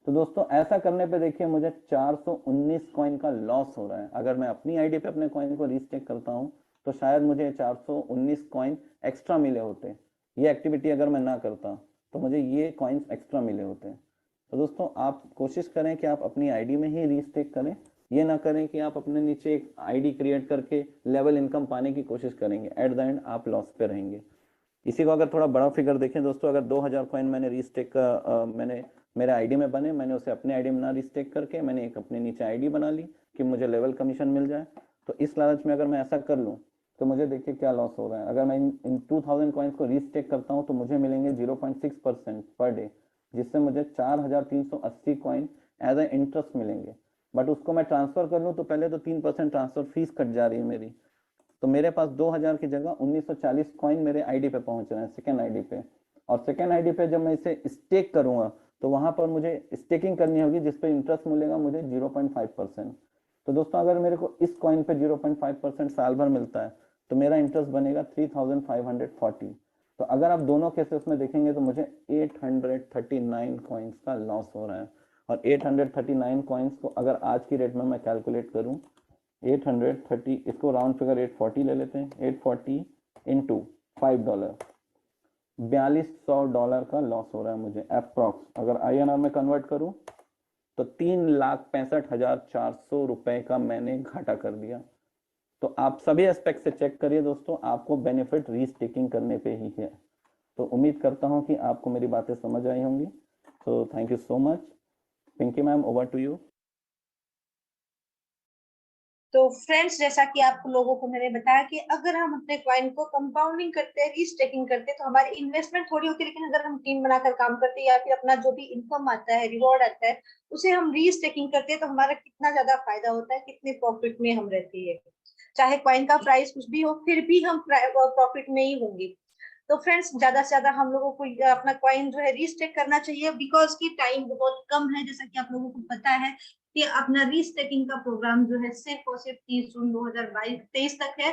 Speaker 4: तो दोस्तों, ऐसा करने पे देखिए मुझे 419 कॉइन का लॉस हो रहा है। अगर मैं अपनी आईडी पे अपने कॉइन को रीस्टेक करता हूं तो शायद मुझे 419 कॉइन एक्स्ट्रा मिले होते। ये एक्टिविटी अगर मैं ना करता तो मुझे ये कॉइन्स एक्स्ट्रा मिले होते। तो दोस्तों, आप कोशिश करें कि आप अपनी आईडी में ही रीस्टेक करें। ये ना करें कि आप अपने नीचे एक आईडी क्रिएट करके लेवल इनकम पाने की कोशिश करेंगे, एट द एंड आप लॉस पे रहेंगे। इसी को अगर थोड़ा बड़ा फिगर देखें दोस्तों, अगर 2000 कॉइन मैंने रीस्टेक का मैंने मेरे आईडी में बने, मैंने उसे अपने आईडी में ना रीस्टेक करके मैंने एक अपने नीचे आईडी बना ली कि मुझे लेवल कमीशन मिल जाए। तो इस लालच में अगर मैं ऐसा कर लूँ तो मुझे देखिए क्या लॉस हो रहा है। अगर मैं इन 2000 कॉइन्स को रीस्टेक करता हूँ तो मुझे मिलेंगे 0.6% पर डे, जिससे मुझे 4380 कॉइन एज ए इंटरेस्ट मिलेंगे। बट उसको मैं ट्रांसफर कर लूँ तो पहले तो 3% ट्रांसफर फीस कट जा रही है मेरी। तो मेरे पास 2000 की जगह 1940 कॉइन मेरे आईडी पे पहुंच रहे हैं, सेकेंड आईडी पे। और सेकेंड आईडी पे जब मैं इसे स्टेक करूंगा तो वहां पर मुझे स्टेकिंग करनी होगी, जिसपे इंटरेस्ट मिलेगा मुझे 0.5%। तो दोस्तों अगर मेरे को इस कॉइन पे 0.5% साल भर मिलता है तो मेरा इंटरेस्ट बनेगा 3540। तो अगर आप दोनों केसेस में देखेंगे तो मुझे 839 कॉइन्स का लॉस हो रहा है। और 839 कॉइन्स को अगर आज की रेट में मैं कैलकुलेट करूं, 830, इसको राउंड फिगर 840 ले लेते हैं, 840 इंटू $5, $4200 का लॉस हो रहा है मुझे अप्रॉक्स। अगर INR में कन्वर्ट करूं तो 3,65,400 रुपए का मैंने घाटा कर दिया। तो आप सभी एस्पेक्ट से चेक करिए दोस्तों, आपको बेनिफिट रीस्टेकिंग करने पे ही है। तो उम्मीद करता हूं कि आपको मेरी बातें समझ आई होंगी। तो thank you so much. Pinky ma'am, over to you.
Speaker 1: तो फ्रेंड्स, जैसा कि आप लोगों को मैंने बताया कि अगर हम अपने कॉइन को कंपाउंडिंग करते हैं, रीस्टेकिंग करते हैं, तो हमारी इन्वेस्टमेंट थोड़ी होती है, लेकिन अगर हम टीम बनाकर काम करते हैं या फिर अपना जो भी इनकम आता है, रिवॉर्ड आता है, उसे हम रीस्टेकिंग करते हैं, तो हमारा कितना ज्यादा फायदा होता है, कितने प्रॉफिट में हम रहते हैं। चाहे कॉइन का प्राइस कुछ भी हो, फिर भी हम प्रॉफिट में ही होंगे। तो फ्रेंड्स, ज्यादा से ज्यादा हम लोगों को अपना कॉइन जो है रीस्टेक करना चाहिए, बिकॉज की टाइम बहुत कम है। जैसा कि आप लोगों को पता है कि अपना रीस्टेकिंग का प्रोग्राम जो है सिर्फ और सिर्फ 30 जून 2023 तक है।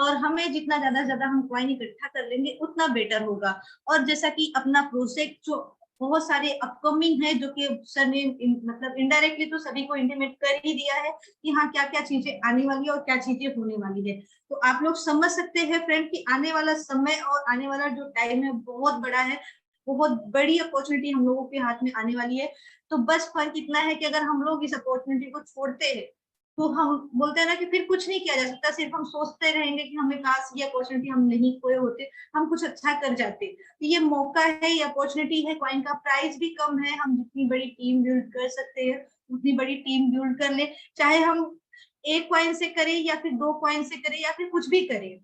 Speaker 1: और हमें जितना ज्यादा हम कॉइन इकट्ठा कर लेंगे उतना बेटर होगा। और जैसा कि अपना प्रोजेक्ट जो बहुत सारे अपकमिंग है, जो कि सर ने मतलब इनडायरेक्टली तो सभी को इंटीमेट कर ही दिया है कि हाँ क्या क्या चीजें आने वाली है और क्या चीजें होने वाली है। तो आप लोग समझ सकते हैं फ्रेंड कि आने वाला समय और आने वाला जो टाइम है बहुत बड़ा है, बहुत बड़ी अपॉर्चुनिटी हम लोगों के हाथ में आने वाली है। तो बस फर्क इतना है कि अगर हम लोग इस अपॉर्चुनिटी को छोड़ते हैं तो हम बोलते हैं ना कि फिर कुछ नहीं किया जा सकता, सिर्फ हम सोचते रहेंगे कि हमें काश ये अपॉर्चुनिटी हम नहीं खोए होते, हम कुछ अच्छा कर जाते। तो ये मौका है, ये अपॉर्चुनिटी है, कॉइन का प्राइस भी कम है, हम जितनी बड़ी टीम बिल्ड कर सकते हैं उतनी बड़ी टीम बिल्ड कर ले, चाहे हम एक कॉइन से करें या फिर 2 कॉइन से करें या फिर कुछ भी करें,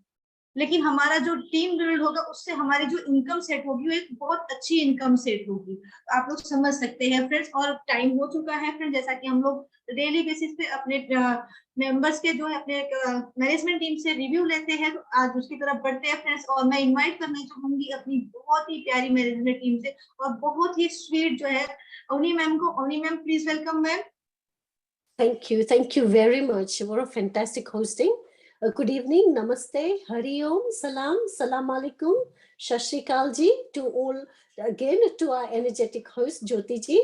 Speaker 1: लेकिन हमारा जो टीम बिल्ड होगा उससे हमारी जो इनकम सेट होगी वो एक बहुत अच्छी इनकम सेट होगी। तो आप लोग समझ सकते हैं फ्रेंड्स। और टाइम हो चुका है फ्रेंड, जैसा कि हम लोग डेली बेसिस पे अपने मेंबर्स के जो है अपने मैनेजमेंट टीम से रिव्यू लेते हैं, तो आज उसकी तरफ बढ़ते हैं फ्रेंड्स। और मैं इन्वाइट करना चाहूंगी अपनी बहुत ही प्यारी मैनेजमेंट टीम से और बहुत ही स्वीट जो है अवनी मैम को। Avni ma'am, please welcome ma'am.
Speaker 3: Thank you very much. What a fantastic hosting. Good evening, namaste, hari om, salam alaikum, shashrikal ji to all, again to our energetic host Jyoti ji,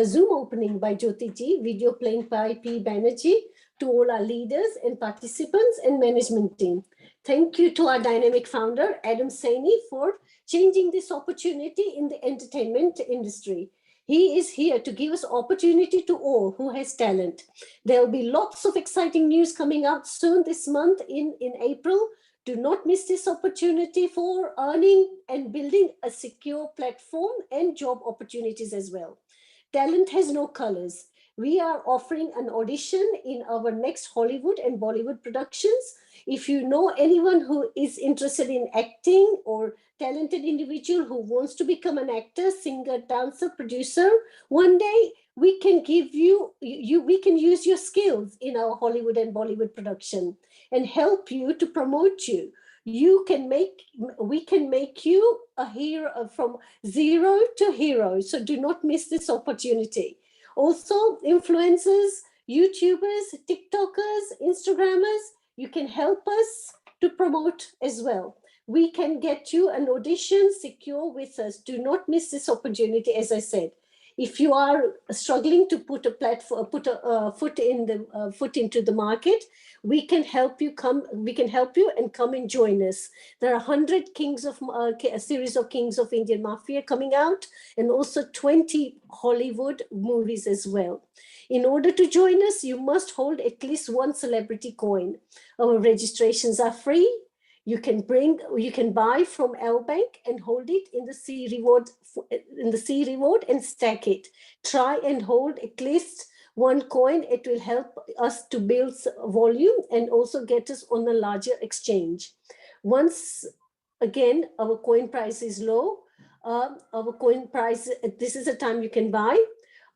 Speaker 3: Zoom opening by Jyoti ji, video playing by P. Banerjee, to all our leaders and participants and management team. Thank you to our dynamic founder Adam Saini for changing this opportunity in the entertainment industry. He is here to give us opportunity to all who has talent. There will be lots of exciting news coming out soon this month in April. Do not miss this opportunity for earning and building a secure platform and job opportunities as well. Talent has no colors. We are offering an audition in our next Hollywood and Bollywood productions. If you know anyone who is interested in acting or talented individual who wants to become an actor, singer, dancer, producer, one day we can give we can use your skills in our Hollywood and Bollywood production and help you to promote you. We can make you a hero from zero to hero. So do not miss this opportunity. Also, influencers, YouTubers, TikTokers, Instagrammers, you can help us to promote as well. We can get you an audition secure with us. Do not miss this opportunity. As I said, if you are struggling to put a platform, put a foot into the market, we can help you and come and join us. There are 100 a series of Kings of Indian Mafia coming out, and also 20 Hollywood movies as well. In order to join us, you must hold at least one celebrity coin. Our registrations are free. You can buy from L Bank and hold it in the C reward and stack it. Try and hold at least one coin. It will help us to build volume and also get us on a larger exchange. Once again, our coin price is low. Our coin price, this is the time you can buy.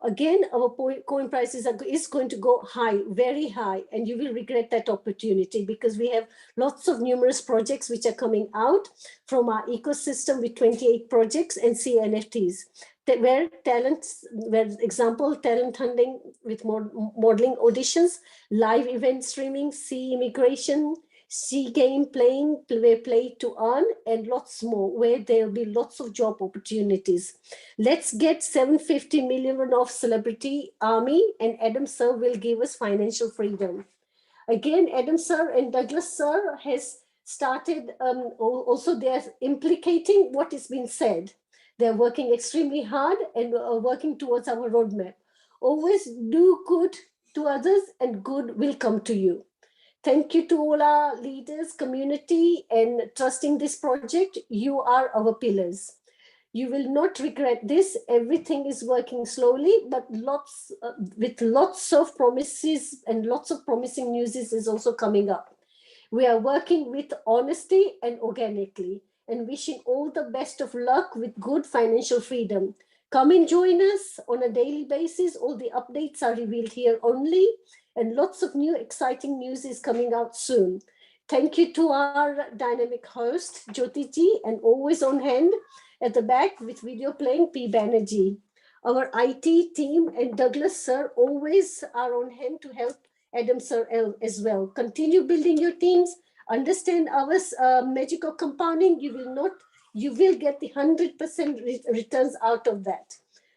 Speaker 3: Again, our coin prices is going to go high, very high, and you will regret that opportunity because we have lots of numerous projects which are coming out from our ecosystem with 28 projects and CNFTs. Where example, talent hunting with modeling auditions, live event streaming, immigration, game playing, play to earn, and lots more, where there will be lots of job opportunities. Let's get 750 million of celebrity army, and Adam Sir will give us financial freedom. Again, Adam Sir and Douglas Sir has started, also they're implicating what is being said. They're working extremely hard and working towards our roadmap. Always do good to others and good will come to you. Thank you to all our leaders, community, and trusting this project. You are our pillars. You will not regret this. Everything is working slowly, but with lots of promises and lots of promising news is also coming up. We are working with honesty and organically, and wishing all the best of luck with good financial freedom. Come and join us on a daily basis. All the updates are revealed here only, and lots of new exciting news is coming out soon. Thank you to our dynamic host, Jyoti ji, and always on hand at the back with video playing, P. Banerjee. Our IT team and Douglas Sir always are on hand to help Adam Sir as well. Continue building your teams, understand our magic of compounding. You will get the 100% returns out of that.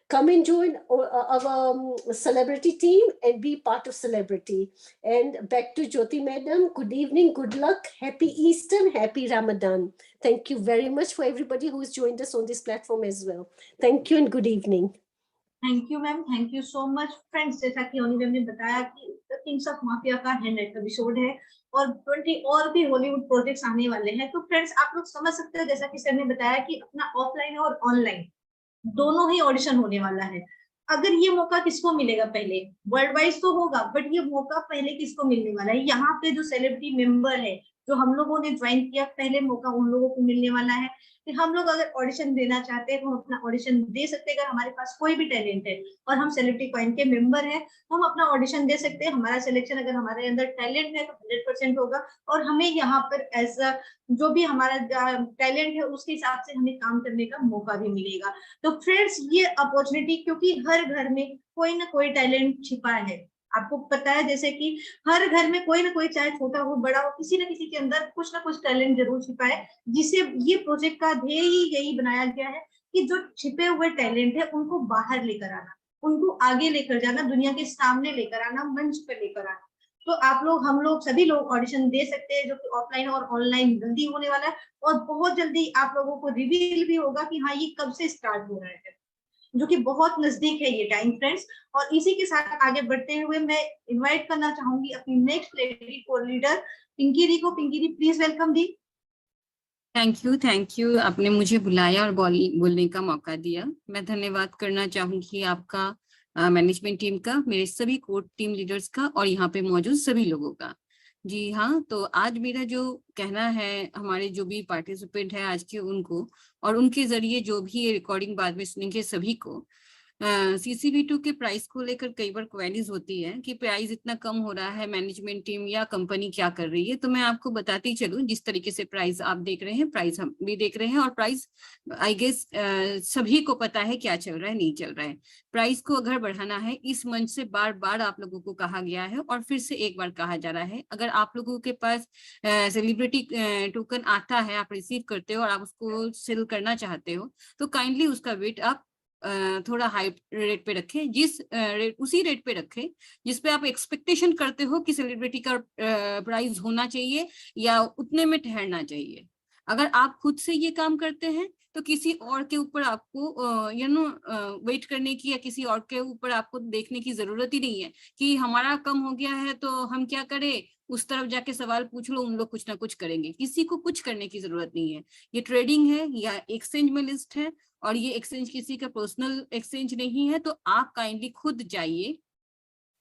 Speaker 3: Come and join our celebrity team and be part of celebrity. And back to Jyoti Madam, good evening, good luck, happy Easter, happy Ramadan. Thank you very much for everybody who has joined us on this platform as well. Thank you and good evening.
Speaker 1: Thank you ma'am, thank you so much friends. जैसा कि ओनी ma'am ने बताया कि the kings of mafia का 100 episode है और 20 और भी हॉलीवुड प्रोजेक्ट्स आने वाले हैं। तो फ्रेंड्स आप लोग समझ सकते हो, जैसा कि सर ने बताया कि अपना ऑफलाइन और ऑनलाइन दोनों ही ऑडिशन होने वाला है। अगर ये मौका किसको मिलेगा, पहले वर्ल्ड वाइज तो होगा, बट ये मौका पहले किसको मिलने वाला है? यहाँ पे जो सेलिब्रिटी मेंबर है, जो हम लोगों ने ज्वाइन किया, पहले मौका उन लोगों को मिलने वाला है कि हम लोग अगर ऑडिशन देना चाहते हैं तो हम अपना ऑडिशन दे सकते हैं। अगर हमारे पास कोई भी टैलेंट है और हम सेलिब्रिटी कॉइन के मेंबर हैं तो हम अपना ऑडिशन दे सकते हैं। हमारा सिलेक्शन अगर हमारे अंदर टैलेंट है तो 100% होगा और हमें यहाँ पर ऐसा जो भी हमारा टैलेंट है उसके हिसाब से हमें काम करने का मौका भी मिलेगा। तो फ्रेंड्स, ये अपॉर्चुनिटी, क्योंकि हर घर में कोई ना कोई टैलेंट छिपा है, आपको पता है, जैसे कि हर घर में कोई ना कोई, चाहे छोटा हो बड़ा हो, किसी ना किसी के अंदर कुछ ना कुछ टैलेंट जरूर छिपा है, जिसे ये प्रोजेक्ट का ध्येय ही यही बनाया गया है कि जो छिपे हुए टैलेंट है उनको बाहर लेकर आना, उनको आगे लेकर जाना, दुनिया के सामने लेकर आना, मंच पर लेकर आना। तो आप लोग, हम लोग, सभी लोग ऑडिशन दे सकते हैं, जो कि ऑफलाइन और ऑनलाइन जल्दी होने वाला है और बहुत जल्दी आप लोगों को रिवील भी होगा कि हाँ ये कब से स्टार्ट हो रहा है, जो कि बहुत नजदीक है ये टाइम फ्रेंड्स। और इसी के साथ आगे बढ़ते हुए मैं इनवाइट करना चाहूंगी अपनी नेक्स्ट लेडी को लीडर पिंकी दी को। पिंकी दी प्लीज वेलकम दी।
Speaker 5: थैंक यू आपने मुझे बुलाया और बोलने का मौका दिया। मैं धन्यवाद करना चाहूंगी आपका, मैनेजमेंट टीम का, मेरे सभी कोर टीम लीडर्स का और यहाँ पे मौजूद सभी लोगों का। जी हाँ, तो आज मेरा जो कहना है, हमारे जो भी पार्टिसिपेंट है आज के उनको और उनके जरिए जो भी ये रिकॉर्डिंग बाद में सुनेंगे सभी को, CCV2 के प्राइस को लेकर कई बार क्वेरीज होती है कि प्राइस इतना कम हो रहा है, मैनेजमेंट टीम या कंपनी क्या कर रही है। तो मैं आपको बताती चलूं, जिस तरीके से प्राइस आप देख रहे हैं, प्राइस हम भी देख रहे हैं और प्राइस आई गेस सभी को पता है क्या चल रहा है, नहीं चल रहा है। प्राइस को अगर बढ़ाना है, इस मंच से बार बार आप लोगों को कहा गया है और फिर से एक बार कहा जा रहा है, अगर आप लोगों के पास सेलिब्रिटी टोकन आता है, आप रिसीव करते हो और आप उसको सेल करना चाहते हो, तो काइंडली उसका वेट आप थोड़ा हाई रेट पे रखें, उसी रेट पे रखें जिस पे आप एक्सपेक्टेशन करते हो कि सेलिब्रिटी का प्राइस होना चाहिए या उतने में ठहरना चाहिए। अगर आप खुद से ये काम करते हैं तो किसी और के ऊपर आपको वेट करने की या किसी और के ऊपर आपको देखने की जरूरत ही नहीं है कि हमारा कम हो गया है तो हम क्या करें, उस तरफ जाके सवाल पूछ लो, उन लोग कुछ ना कुछ करेंगे। किसी को कुछ करने की जरूरत नहीं है। ये ट्रेडिंग है या एक्सचेंज में लिस्ट है और ये एक्सचेंज किसी का पर्सनल एक्सचेंज नहीं है। तो आप काइंडली खुद जाइए,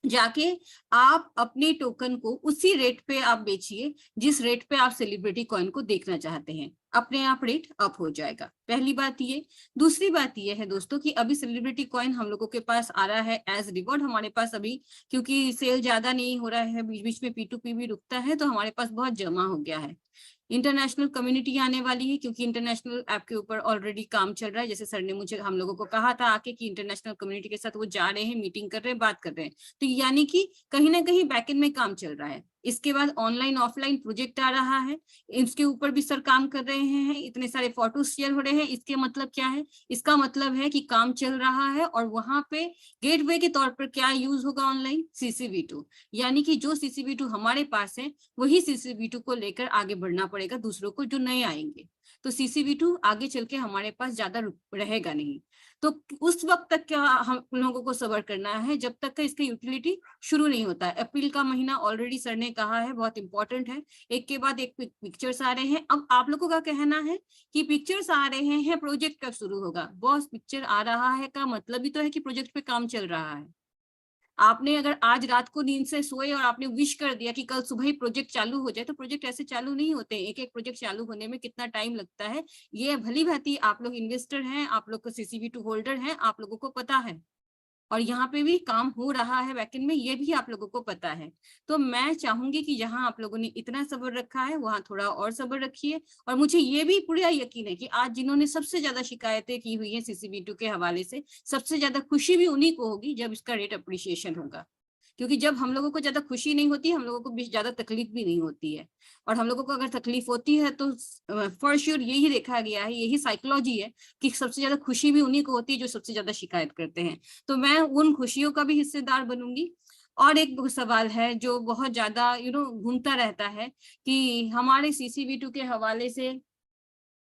Speaker 5: जाके आप अपने टोकन को उसी रेट पे आप बेचिए जिस रेट पे आप सेलिब्रिटी कॉइन को देखना चाहते हैं। अपने आप रेट अप हो जाएगा। पहली बात ये। दूसरी बात ये है दोस्तों कि अभी सेलिब्रिटी कॉइन हम लोगों के पास आ रहा है एज रिवॉर्ड हमारे पास अभी, क्योंकि सेल ज्यादा नहीं हो रहा है, बीच बीच में P2P भी रुकता है, तो हमारे पास बहुत जमा हो गया है। इंटरनेशनल कम्युनिटी आने वाली है, क्योंकि इंटरनेशनल ऐप के ऊपर ऑलरेडी काम चल रहा है। जैसे सर ने मुझे हम लोगों को कहा था आके कि इंटरनेशनल कम्युनिटी के साथ वो जा रहे हैं, मीटिंग कर रहे हैं, बात कर रहे हैं, तो यानी कि कहीं ना कहीं बैकएंड में काम चल रहा है। इसके बाद ऑनलाइन ऑफलाइन प्रोजेक्ट आ रहा है, इसके ऊपर भी सर काम कर रहे हैं। इतने सारे फोटो शेयर हो रहे हैं, इसके मतलब क्या है? इसका मतलब है कि काम चल रहा है। और वहां पे गेटवे के तौर पर क्या यूज होगा? ऑनलाइन CCV2, यानी कि जो CCV2 हमारे पास है वही CCV2 को लेकर आगे बढ़ना पड़ेगा दूसरों को जो नए आएंगे। तो CCV2 आगे चल के हमारे पास ज्यादा रहेगा नहीं। तो उस वक्त तक क्या हम लोगों को सब्र करना है, जब तक का इसका यूटिलिटी शुरू नहीं होता है। अप्रैल का महीना ऑलरेडी सर ने कहा है बहुत इंपॉर्टेंट है, एक के बाद एक पिक्चर्स आ रहे हैं। अब आप लोगों का कहना है कि पिक्चर्स आ रहे हैं, प्रोजेक्ट कब शुरू होगा? बॉस पिक्चर आ रहा है का मतलब ही तो है कि प्रोजेक्ट पे काम चल रहा है। आपने अगर आज रात को नींद से सोए और आपने विश कर दिया कि कल सुबह ही प्रोजेक्ट चालू हो जाए, तो प्रोजेक्ट ऐसे चालू नहीं होते। एक एक प्रोजेक्ट चालू होने में कितना टाइम लगता है, ये भली भांति आप लोग इन्वेस्टर हैं, आप लोग को CCV2 होल्डर हैं, आप लोगों को पता है। और यहाँ पे भी काम हो रहा है बैकएंड में, ये भी आप लोगों को पता है। तो मैं चाहूंगी कि जहां आप लोगों ने इतना सब्र रखा है वहां थोड़ा और सब्र रखिए। और मुझे ये भी पूरा यकीन है कि आज जिन्होंने सबसे ज्यादा शिकायतें की हुई है CCV2 के हवाले से, सबसे ज्यादा खुशी भी उन्हीं को होगी जब इसका रेट अप्रिशिएशन होगा। क्योंकि जब हम लोगों को ज्यादा खुशी नहीं होती, हम लोगों को भी ज्यादा तकलीफ भी नहीं होती है। और हम लोगों को अगर तकलीफ होती है तो फॉर श्योर यही देखा गया है, यही साइकोलॉजी है कि सबसे ज्यादा खुशी भी उन्हीं को होती है जो सबसे ज्यादा शिकायत करते हैं। तो मैं उन खुशियों का भी हिस्सेदार बनूंगी। और एक सवाल है जो बहुत ज्यादा घूमता रहता है कि हमारे CCV2 के हवाले से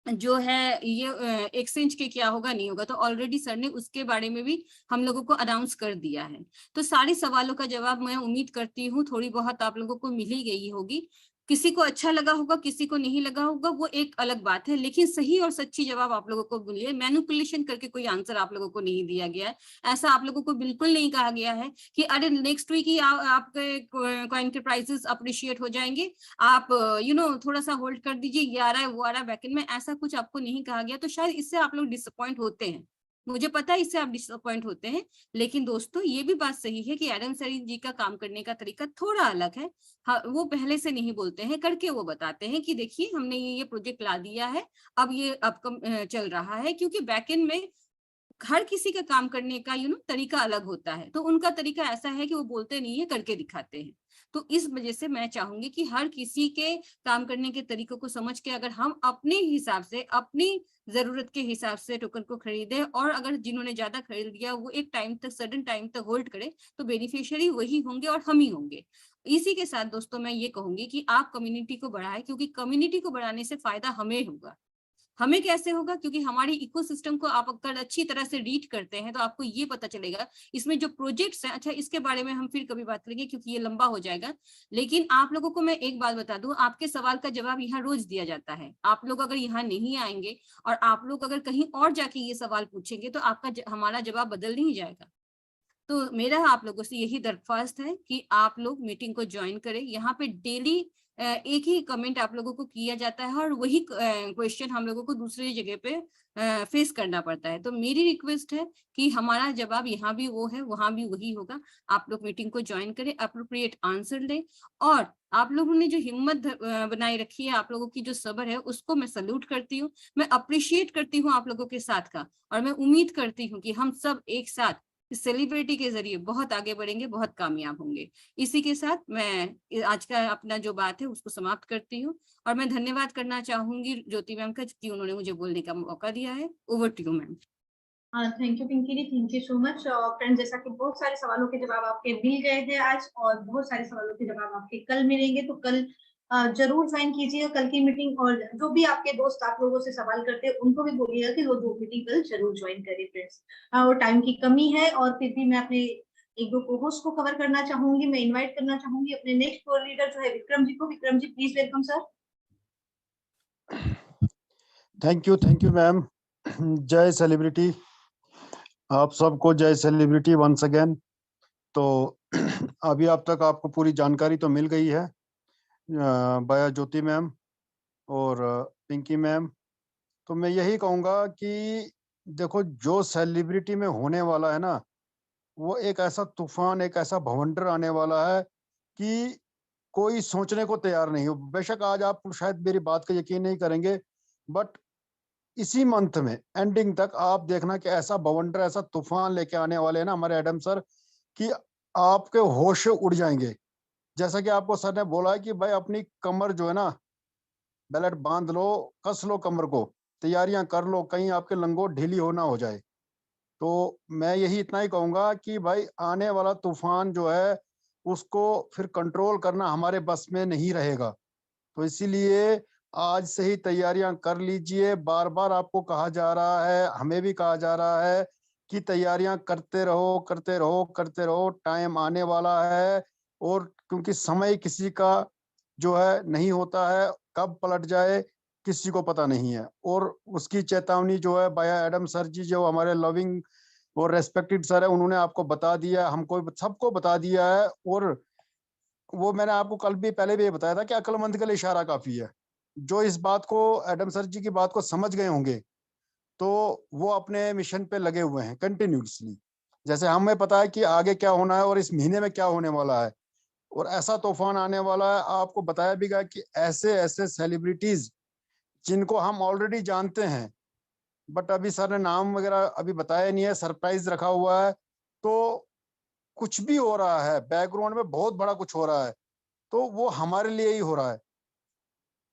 Speaker 5: जो है ये एक्सचेंज के क्या होगा नहीं होगा। तो ऑलरेडी सर ने उसके बारे में भी हम लोगों को अनाउंस कर दिया है। तो सारे सवालों का जवाब मैं उम्मीद करती हूँ थोड़ी बहुत आप लोगों को मिल ही गई होगी। किसी को अच्छा लगा होगा, किसी को नहीं लगा होगा, वो एक अलग बात है, लेकिन सही और सच्ची जवाब आप लोगों को मिले। मैनिपुलेशन करके कोई आंसर आप लोगों को नहीं दिया गया है। ऐसा आप लोगों को बिल्कुल नहीं कहा गया है कि अरे नेक्स्ट वीक ही आपके कॉइन के प्राइसेस अप्रिशिएट हो जाएंगे, आप थोड़ा सा होल्ड कर दीजिए, ये आ रहा है वो आ रहा है बैकएंड में, ऐसा कुछ आपको नहीं कहा गया। तो शायद इससे आप लोग डिसअपॉइंट होते हैं, मुझे पता है इससे आप डिसअपॉइंट होते हैं। लेकिन दोस्तों ये भी बात सही है कि एडम सरी जी का काम करने का तरीका थोड़ा अलग है। हाँ, वो पहले से नहीं बोलते हैं, करके वो बताते हैं कि देखिए हमने ये प्रोजेक्ट ला दिया है, अब ये अब चल रहा है। क्योंकि बैकएंड में हर किसी का काम करने का तरीका अलग होता है। तो उनका तरीका ऐसा है कि वो बोलते नहीं है, करके दिखाते हैं। तो इस वजह से मैं चाहूंगी कि हर किसी के काम करने के तरीकों को समझ के अगर हम अपने हिसाब से, अपनी जरूरत के हिसाब से टोकन को खरीदे, और अगर जिन्होंने ज्यादा खरीद लिया वो एक टाइम तक, सडन टाइम तक होल्ड करे, तो बेनिफिशियरी वही होंगे और हम ही होंगे। इसी के साथ दोस्तों मैं ये कहूंगी कि आप कम्युनिटी को बढ़ाएं, क्योंकि कम्युनिटी को बढ़ाने से फायदा हमें होगा। हमें कैसे होगा? क्योंकि हमारी इकोसिस्टम को आप अगर अच्छी तरह से रीड करते हैं तो आपको ये पता चलेगा इसमें जो प्रोजेक्ट्स हैं। अच्छा, इसके बारे में हम फिर कभी बात करेंगे क्योंकि ये लंबा हो जाएगा। लेकिन आप लोगों को मैं एक बात बता दूं, आपके सवाल का जवाब यहाँ रोज दिया जाता है। आप लोग अगर यहाँ नहीं आएंगे और आप लोग अगर कहीं और जाके ये सवाल पूछेंगे तो आपका हमारा जवाब बदल नहीं जाएगा। तो मेरा आप लोगों से यही दरख्वास्त है कि आप लोग मीटिंग को ज्वाइन करें। यहाँ पे डेली एक ही कमेंट आप लोगों को किया जाता है और वही क्वेश्चन हम लोगों को दूसरी जगह पे फेस करना पड़ता है। तो मेरी रिक्वेस्ट है कि हमारा जवाब यहाँ भी वो है, वहां भी वही होगा। आप लोग मीटिंग को ज्वाइन करें, अप्रोप्रिएट आंसर दें। और आप लोगों ने जो हिम्मत बनाई रखी है, आप लोगों की जो सब्र है, उसको मैं सल्यूट करती हूँ, मैं अप्रिशिएट करती हूँ आप लोगों के साथ का। और मैं उम्मीद करती हूँ कि हम सब एक साथ इस सेलिब्रिटी के जरिए बहुत आगे बढ़ेंगे, बहुत कामयाब होंगे। इसी के साथ मैं आज का अपना जो बात है उसको समाप्त करती हूँ। और मैं धन्यवाद करना चाहूंगी ज्योति मैम का कि उन्होंने मुझे बोलने का मौका दिया है। Over to you ma'am.
Speaker 1: Thank you Pinky ji, thank you so much. Friends, जैसा कि बहुत सारे सवालों के जवाब आपके मिल गए हैं आज, और बहुत सारे सवालों के जवाब आपके कल मिलेंगे। तो कल जरूर ज्वाइन कीजिएगा कल की मीटिंग। और जो भी आपके दोस्त आप लोगों से सवाल करते हैं उनको भी बोलिएगा कि वो दो मीटिंग कल जरूर ज्वाइन करें फ्रेंड्स। और टाइम की कमी है, और फिर भी मैं अपने एक दो को होस्ट को कवर करना चाहूंगी। मैं इन्वाइट करना चाहूंगी अपने नेक्स्ट कोर लीडर जो है विक्रम जी को। Vikram ji please welcome sir.
Speaker 6: Thank you ma'am. जय सेलिब्रिटी, आप सबको जय सेलिब्रिटी वंस अगेन। तो अभी अब तक आपको पूरी जानकारी तो मिल गई है बाया ज्योति मैम और पिंकी मैम तो मैं यही कहूंगा कि देखो जो सेलिब्रिटी में होने वाला है ना, वो एक ऐसा तूफान, एक ऐसा भवंडर आने वाला है कि कोई सोचने को तैयार नहीं हो। बेशक आज आप शायद मेरी बात का यकीन नहीं करेंगे, बट इसी मंथ में एंडिंग तक आप देखना कि ऐसा बवंडर, ऐसा तूफान लेके आने वाले हैं ना हमारे एडम सर, कि आपके होश उड़ जाएंगे। जैसा कि आपको सर ने बोला है कि भाई अपनी कमर जो है ना, बेल्ट बांध लो, कस लो कमर को, तैयारियां कर लो, कहीं आपके लंगोट ढीली हो ना हो जाए। तो मैं यही इतना ही कहूंगा कि भाई आने वाला तूफान जो है उसको फिर कंट्रोल करना हमारे बस में नहीं रहेगा। तो इसीलिए आज से ही तैयारियां कर लीजिए। बार बार आपको कहा जा रहा है, हमें भी कहा जा रहा है कि तैयारियां करते रहो, करते रहो, करते रहो, टाइम आने वाला है। और क्योंकि समय किसी का जो है नहीं होता है, कब पलट जाए किसी को पता नहीं है। और उसकी चेतावनी जो है बाया एडम सर जी, जो हमारे लविंग और रेस्पेक्टेड सर है, उन्होंने आपको बता दिया, हमको सबको बता दिया है। और वो मैंने आपको कल भी, पहले भी ये बताया था कि अक्लमंद के लिए इशारा काफी है। जो इस बात को, एडम सर जी की बात को समझ गए होंगे, तो वो अपने मिशन पे लगे हुए हैं कंटिन्यूसली। जैसे हमें पता है कि आगे क्या होना है और इस महीने में क्या होने वाला है, और ऐसा तूफान आने वाला है। आपको बताया भी गया कि ऐसे ऐसे सेलिब्रिटीज जिनको हम ऑलरेडी जानते हैं, बट अभी सर ने नाम वगैरह अभी बताया नहीं है, सरप्राइज रखा हुआ है। तो कुछ भी हो रहा है बैकग्राउंड में, बहुत बड़ा कुछ हो रहा है, तो वो हमारे लिए ही हो रहा है।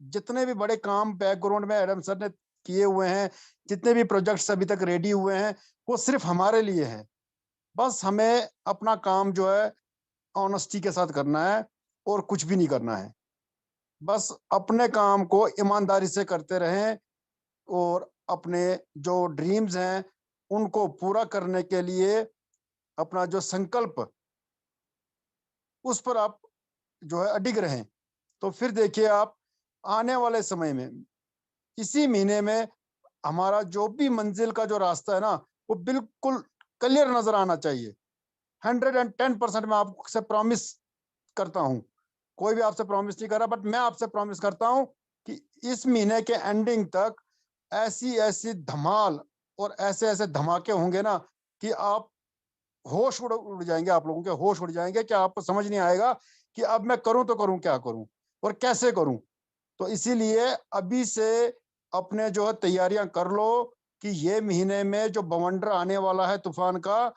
Speaker 6: जितने भी बड़े काम बैकग्राउंड में एडम सर ने किए हुए हैं, जितने भी प्रोजेक्ट्स अभी तक रेडी हुए हैं, वो सिर्फ हमारे लिए हैं। बस हमें अपना काम जो है ऑनेस्टी के साथ करना है और कुछ भी नहीं करना है। बस अपने काम को ईमानदारी से करते रहें और अपने जो ड्रीम्स हैं उनको पूरा करने के लिए अपना जो संकल्प, उस पर आप जो है अडिग रहें। तो फिर देखिए आप आने वाले समय में, इसी महीने में, हमारा जो भी मंजिल का जो रास्ता है ना, वो बिल्कुल क्लियर नजर आना चाहिए। 110% मैं आपसे प्रॉमिस करता हूं। कोई भी आपसे प्रॉमिस नहीं कर रहा, बट मैं आपसे प्रॉमिस करता हूं कि इस महीने के एंडिंग तक ऐसी ऐसी धमाल और ऐसे ऐसे धमाके होंगे ना कि आप होश उड़ जाएंगे, आप लोगों के होश उड़ जाएंगे कि आपको समझ नहीं आएगा कि अब मैं करूं तो करूं क्या करूं और कैसे करूं। तो इसीलिए अभी से अपने जो है तैयारियां कर लो कि ये महीने में जो बवंडर आने वाला है तूफान का,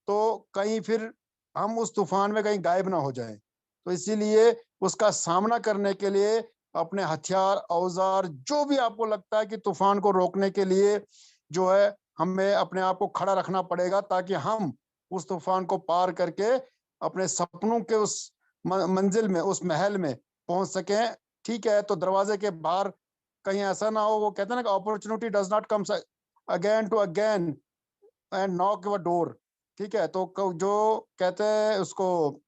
Speaker 6: तो कहीं फिर हम उस तूफान में कहीं गायब ना हो जाएं। तो इसीलिए उसका सामना करने के लिए अपने हथियार, औजार, जो भी आपको लगता है कि तूफान को रोकने के लिए जो है हमें अपने आप को खड़ा रखना पड़ेगा, ताकि हम उस तूफान को पार करके अपने सपनों के उस मंजिल में, उस महल में पहुंच सकें। ठीक है, तो दरवाजे के बाहर कहीं ऐसा ना हो, वो कहते हैं ना कि opportunity does not come again to again and knock your door. ठीक है, तो जो कहते हैं उसको,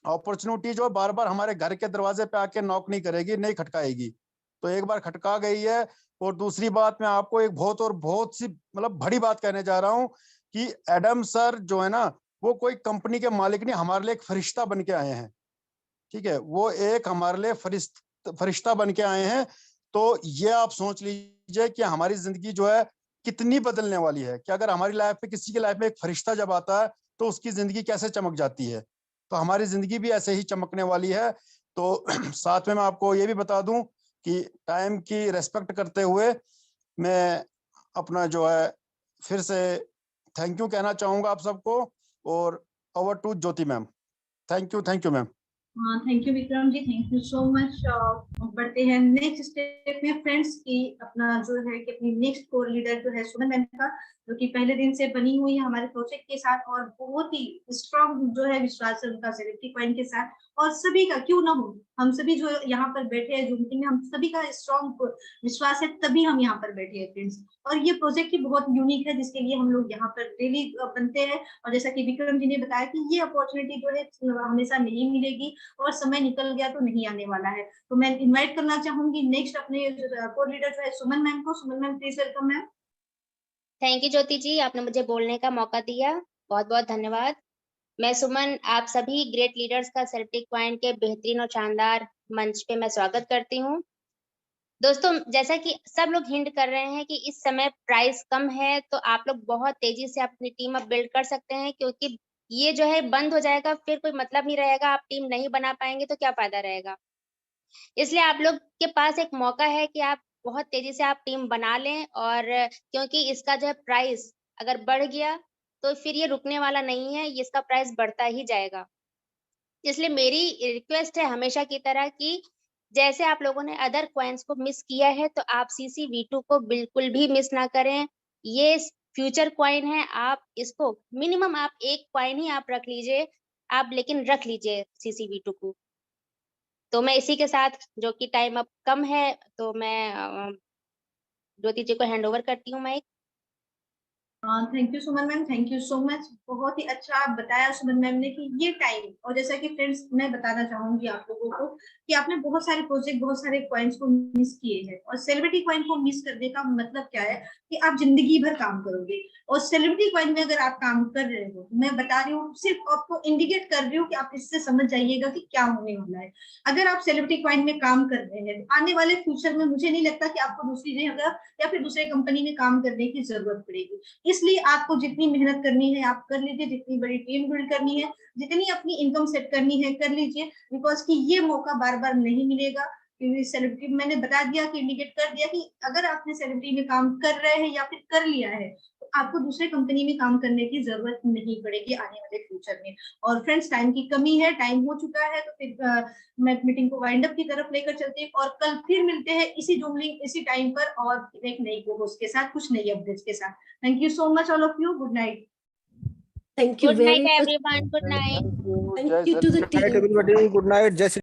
Speaker 6: अपॉर्चुनिटी जो बार बार हमारे घर के दरवाजे पे आके नॉक नहीं करेगी, नहीं खटकाएगी। तो एक बार खटका गई है। और दूसरी बात, मैं आपको एक बहुत और बहुत सी मतलब बड़ी बात कहने जा रहा हूँ कि एडम सर जो है ना, वो कोई कंपनी के मालिक नहीं, हमारे लिए एक फरिश्ता बन के आए हैं। ठीक है, वो एक हमारे लिए फरिश्ता बन के आए हैं। तो ये आप सोच लीजिए कि हमारी जिंदगी जो है कितनी बदलने वाली है, कि अगर हमारी लाइफ में, किसी की लाइफ में एक फरिश्ता जब आता है तो उसकी जिंदगी कैसे चमक जाती है। तो हमारी जिंदगी भी ऐसे ही चमकने वाली है। तो साथ में मैं आपको ये भी बता दूं कि टाइम की रेस्पेक्ट करते हुए मैं अपना जो है फिर से थैंक यू कहना चाहूंगा आप सबको। और over to Jyoti ma'am. Thank you ma'am.
Speaker 1: Thank you Vikram ji, thank you so much. बढ़ते हैं नेक्स्ट स्टेप में फ्रेंड्स की अपना जो है कि अपनी नेक्स्ट कोर लीडर जो है सुमन मैम का, जो कि पहले दिन से बनी हुई है हमारे प्रोजेक्ट के साथ और बहुत ही स्ट्रॉन्ग जो है विश्वास है उनका सेलिब्रिटी पॉइंट के साथ। और सभी का क्यों ना हो, हम सभी जो यहाँ पर बैठे हैं जूम मीटिंग में, हम सभी का स्ट्रॉन्ग विश्वास है तभी हम यहाँ पर बैठे हैं फ्रेंड्स। और ये प्रोजेक्ट ही बहुत यूनिक है जिसके लिए हम लोग यहाँ पर डेली बनते हैं। और जैसा कि विक्रम जी ने बताया कि ये अपॉर्चुनिटी जो है हमेशा नहीं मिलेगी और समय निकल गया तो नहीं आने वाला है। तो मैं इनवाइट करना चाहूंगी नेक्स्ट अपने कोर लीडर जो है सुमन मैम को। Suman ma'am please welcome ma'am.
Speaker 2: Thank you Jyoti ji, आपने मुझे बोलने का मौका दिया, बहुत बहुत धन्यवाद। मैं सुमन आप सभी ग्रेट लीडर्स का सेल्फिक पॉइंट के बेहतरीन और शानदार मंच पे मैं स्वागत करती हूँ। दोस्तों जैसा कि सब लोग हिंट कर रहे हैं कि इस समय प्राइस कम है, तो आप लोग बहुत तेजी से अपनी टीम अब बिल्ड कर सकते हैं, क्योंकि ये जो है बंद हो जाएगा, फिर कोई मतलब नहीं रहेगा, आप टीम नहीं बना पाएंगे तो क्या फायदा रहेगा। इसलिए आप लोग के पास एक मौका है कि आप बहुत तेजी से आप टीम बना लें, और क्योंकि इसका जो है प्राइस अगर बढ़ गया तो फिर ये रुकने वाला नहीं है, ये इसका प्राइस बढ़ता ही जाएगा। इसलिए मेरी रिक्वेस्ट है हमेशा की तरह कि जैसे आप लोगों ने अदर कॉइन्स को मिस किया है, तो आप CCV2 को बिल्कुल भी मिस ना करें। ये फ्यूचर कॉइन है, आप इसको मिनिमम आप एक कॉइन ही आप रख लीजिए, आप लेकिन रख लीजिए CCV2 को। तो मैं इसी के साथ, जो कि टाइम अब कम है, तो मैं ज्योति जी को हैंड ओवर करती हूँ mic.
Speaker 1: Thank you Suman ma'am, thank you so much. बहुत ही अच्छा बताया सुमन मैम ने कि ये टाइम, और जैसा कि फ्रेंड्स मैं बताना चाहूंगी आप लोगों को कि आपने बहुत सारे प्रोजेक्ट, बहुत सारे कॉइन्स को मिस किए हैं, और सेलिब्रिटी कॉइन को मिस करने का मतलब क्या है कि आप जिंदगी भर काम करोगे। और सेलिब्रिटी कॉइन में अगर आप काम कर रहे हो, मैं बता रही हूँ, सिर्फ आपको इंडिकेट कर रही हूँ कि आप इससे समझ जाइएगा कि क्या होने वाला है। अगर आप सेलिब्रिटी कॉइन में काम कर रहे हैं, आने वाले फ्यूचर में मुझे नहीं लगता कि आपको दूसरी जगह या फिर दूसरे कंपनी में काम करने की जरूरत पड़ेगी। इसलिए आपको जितनी मेहनत करनी है आप कर लीजिए, जितनी बड़ी टीम बिल्ड करनी है, जितनी अपनी इनकम सेट करनी है कर लीजिए, बिकॉज कि ये मौका बार बार नहीं मिलेगा। क्योंकि सेलिब्रिटी मैंने बता दिया कि इंडिकेट कर दिया कि अगर आपने सेलिब्रिटी में काम कर रहे हैं या फिर कर लिया है, तो आपको दूसरे कंपनी में काम करने की जरूरत नहीं पड़ेगी आने वाले फ्यूचर में। और फ्रेंड्स टाइम की कमी है, टाइम हो चुका है, तो फिर मैं मीटिंग को वाइंड अप की तरफ लेकर चलती हूँ, और कल फिर मिलते हैं इसी जूम लिंक इसी टाइम पर, और एक नई को होस्ट के साथ, कुछ नई अपडेट्स के साथ। Thank you so much, all of you. Good night.
Speaker 3: Thank you
Speaker 2: good night
Speaker 3: very much.
Speaker 2: Everyone, good night.
Speaker 6: Thank you.
Speaker 3: Thank
Speaker 6: Jai
Speaker 3: you to the
Speaker 6: Sri-
Speaker 7: Good night,
Speaker 3: team.
Speaker 7: everybody. Good night. Jai Shri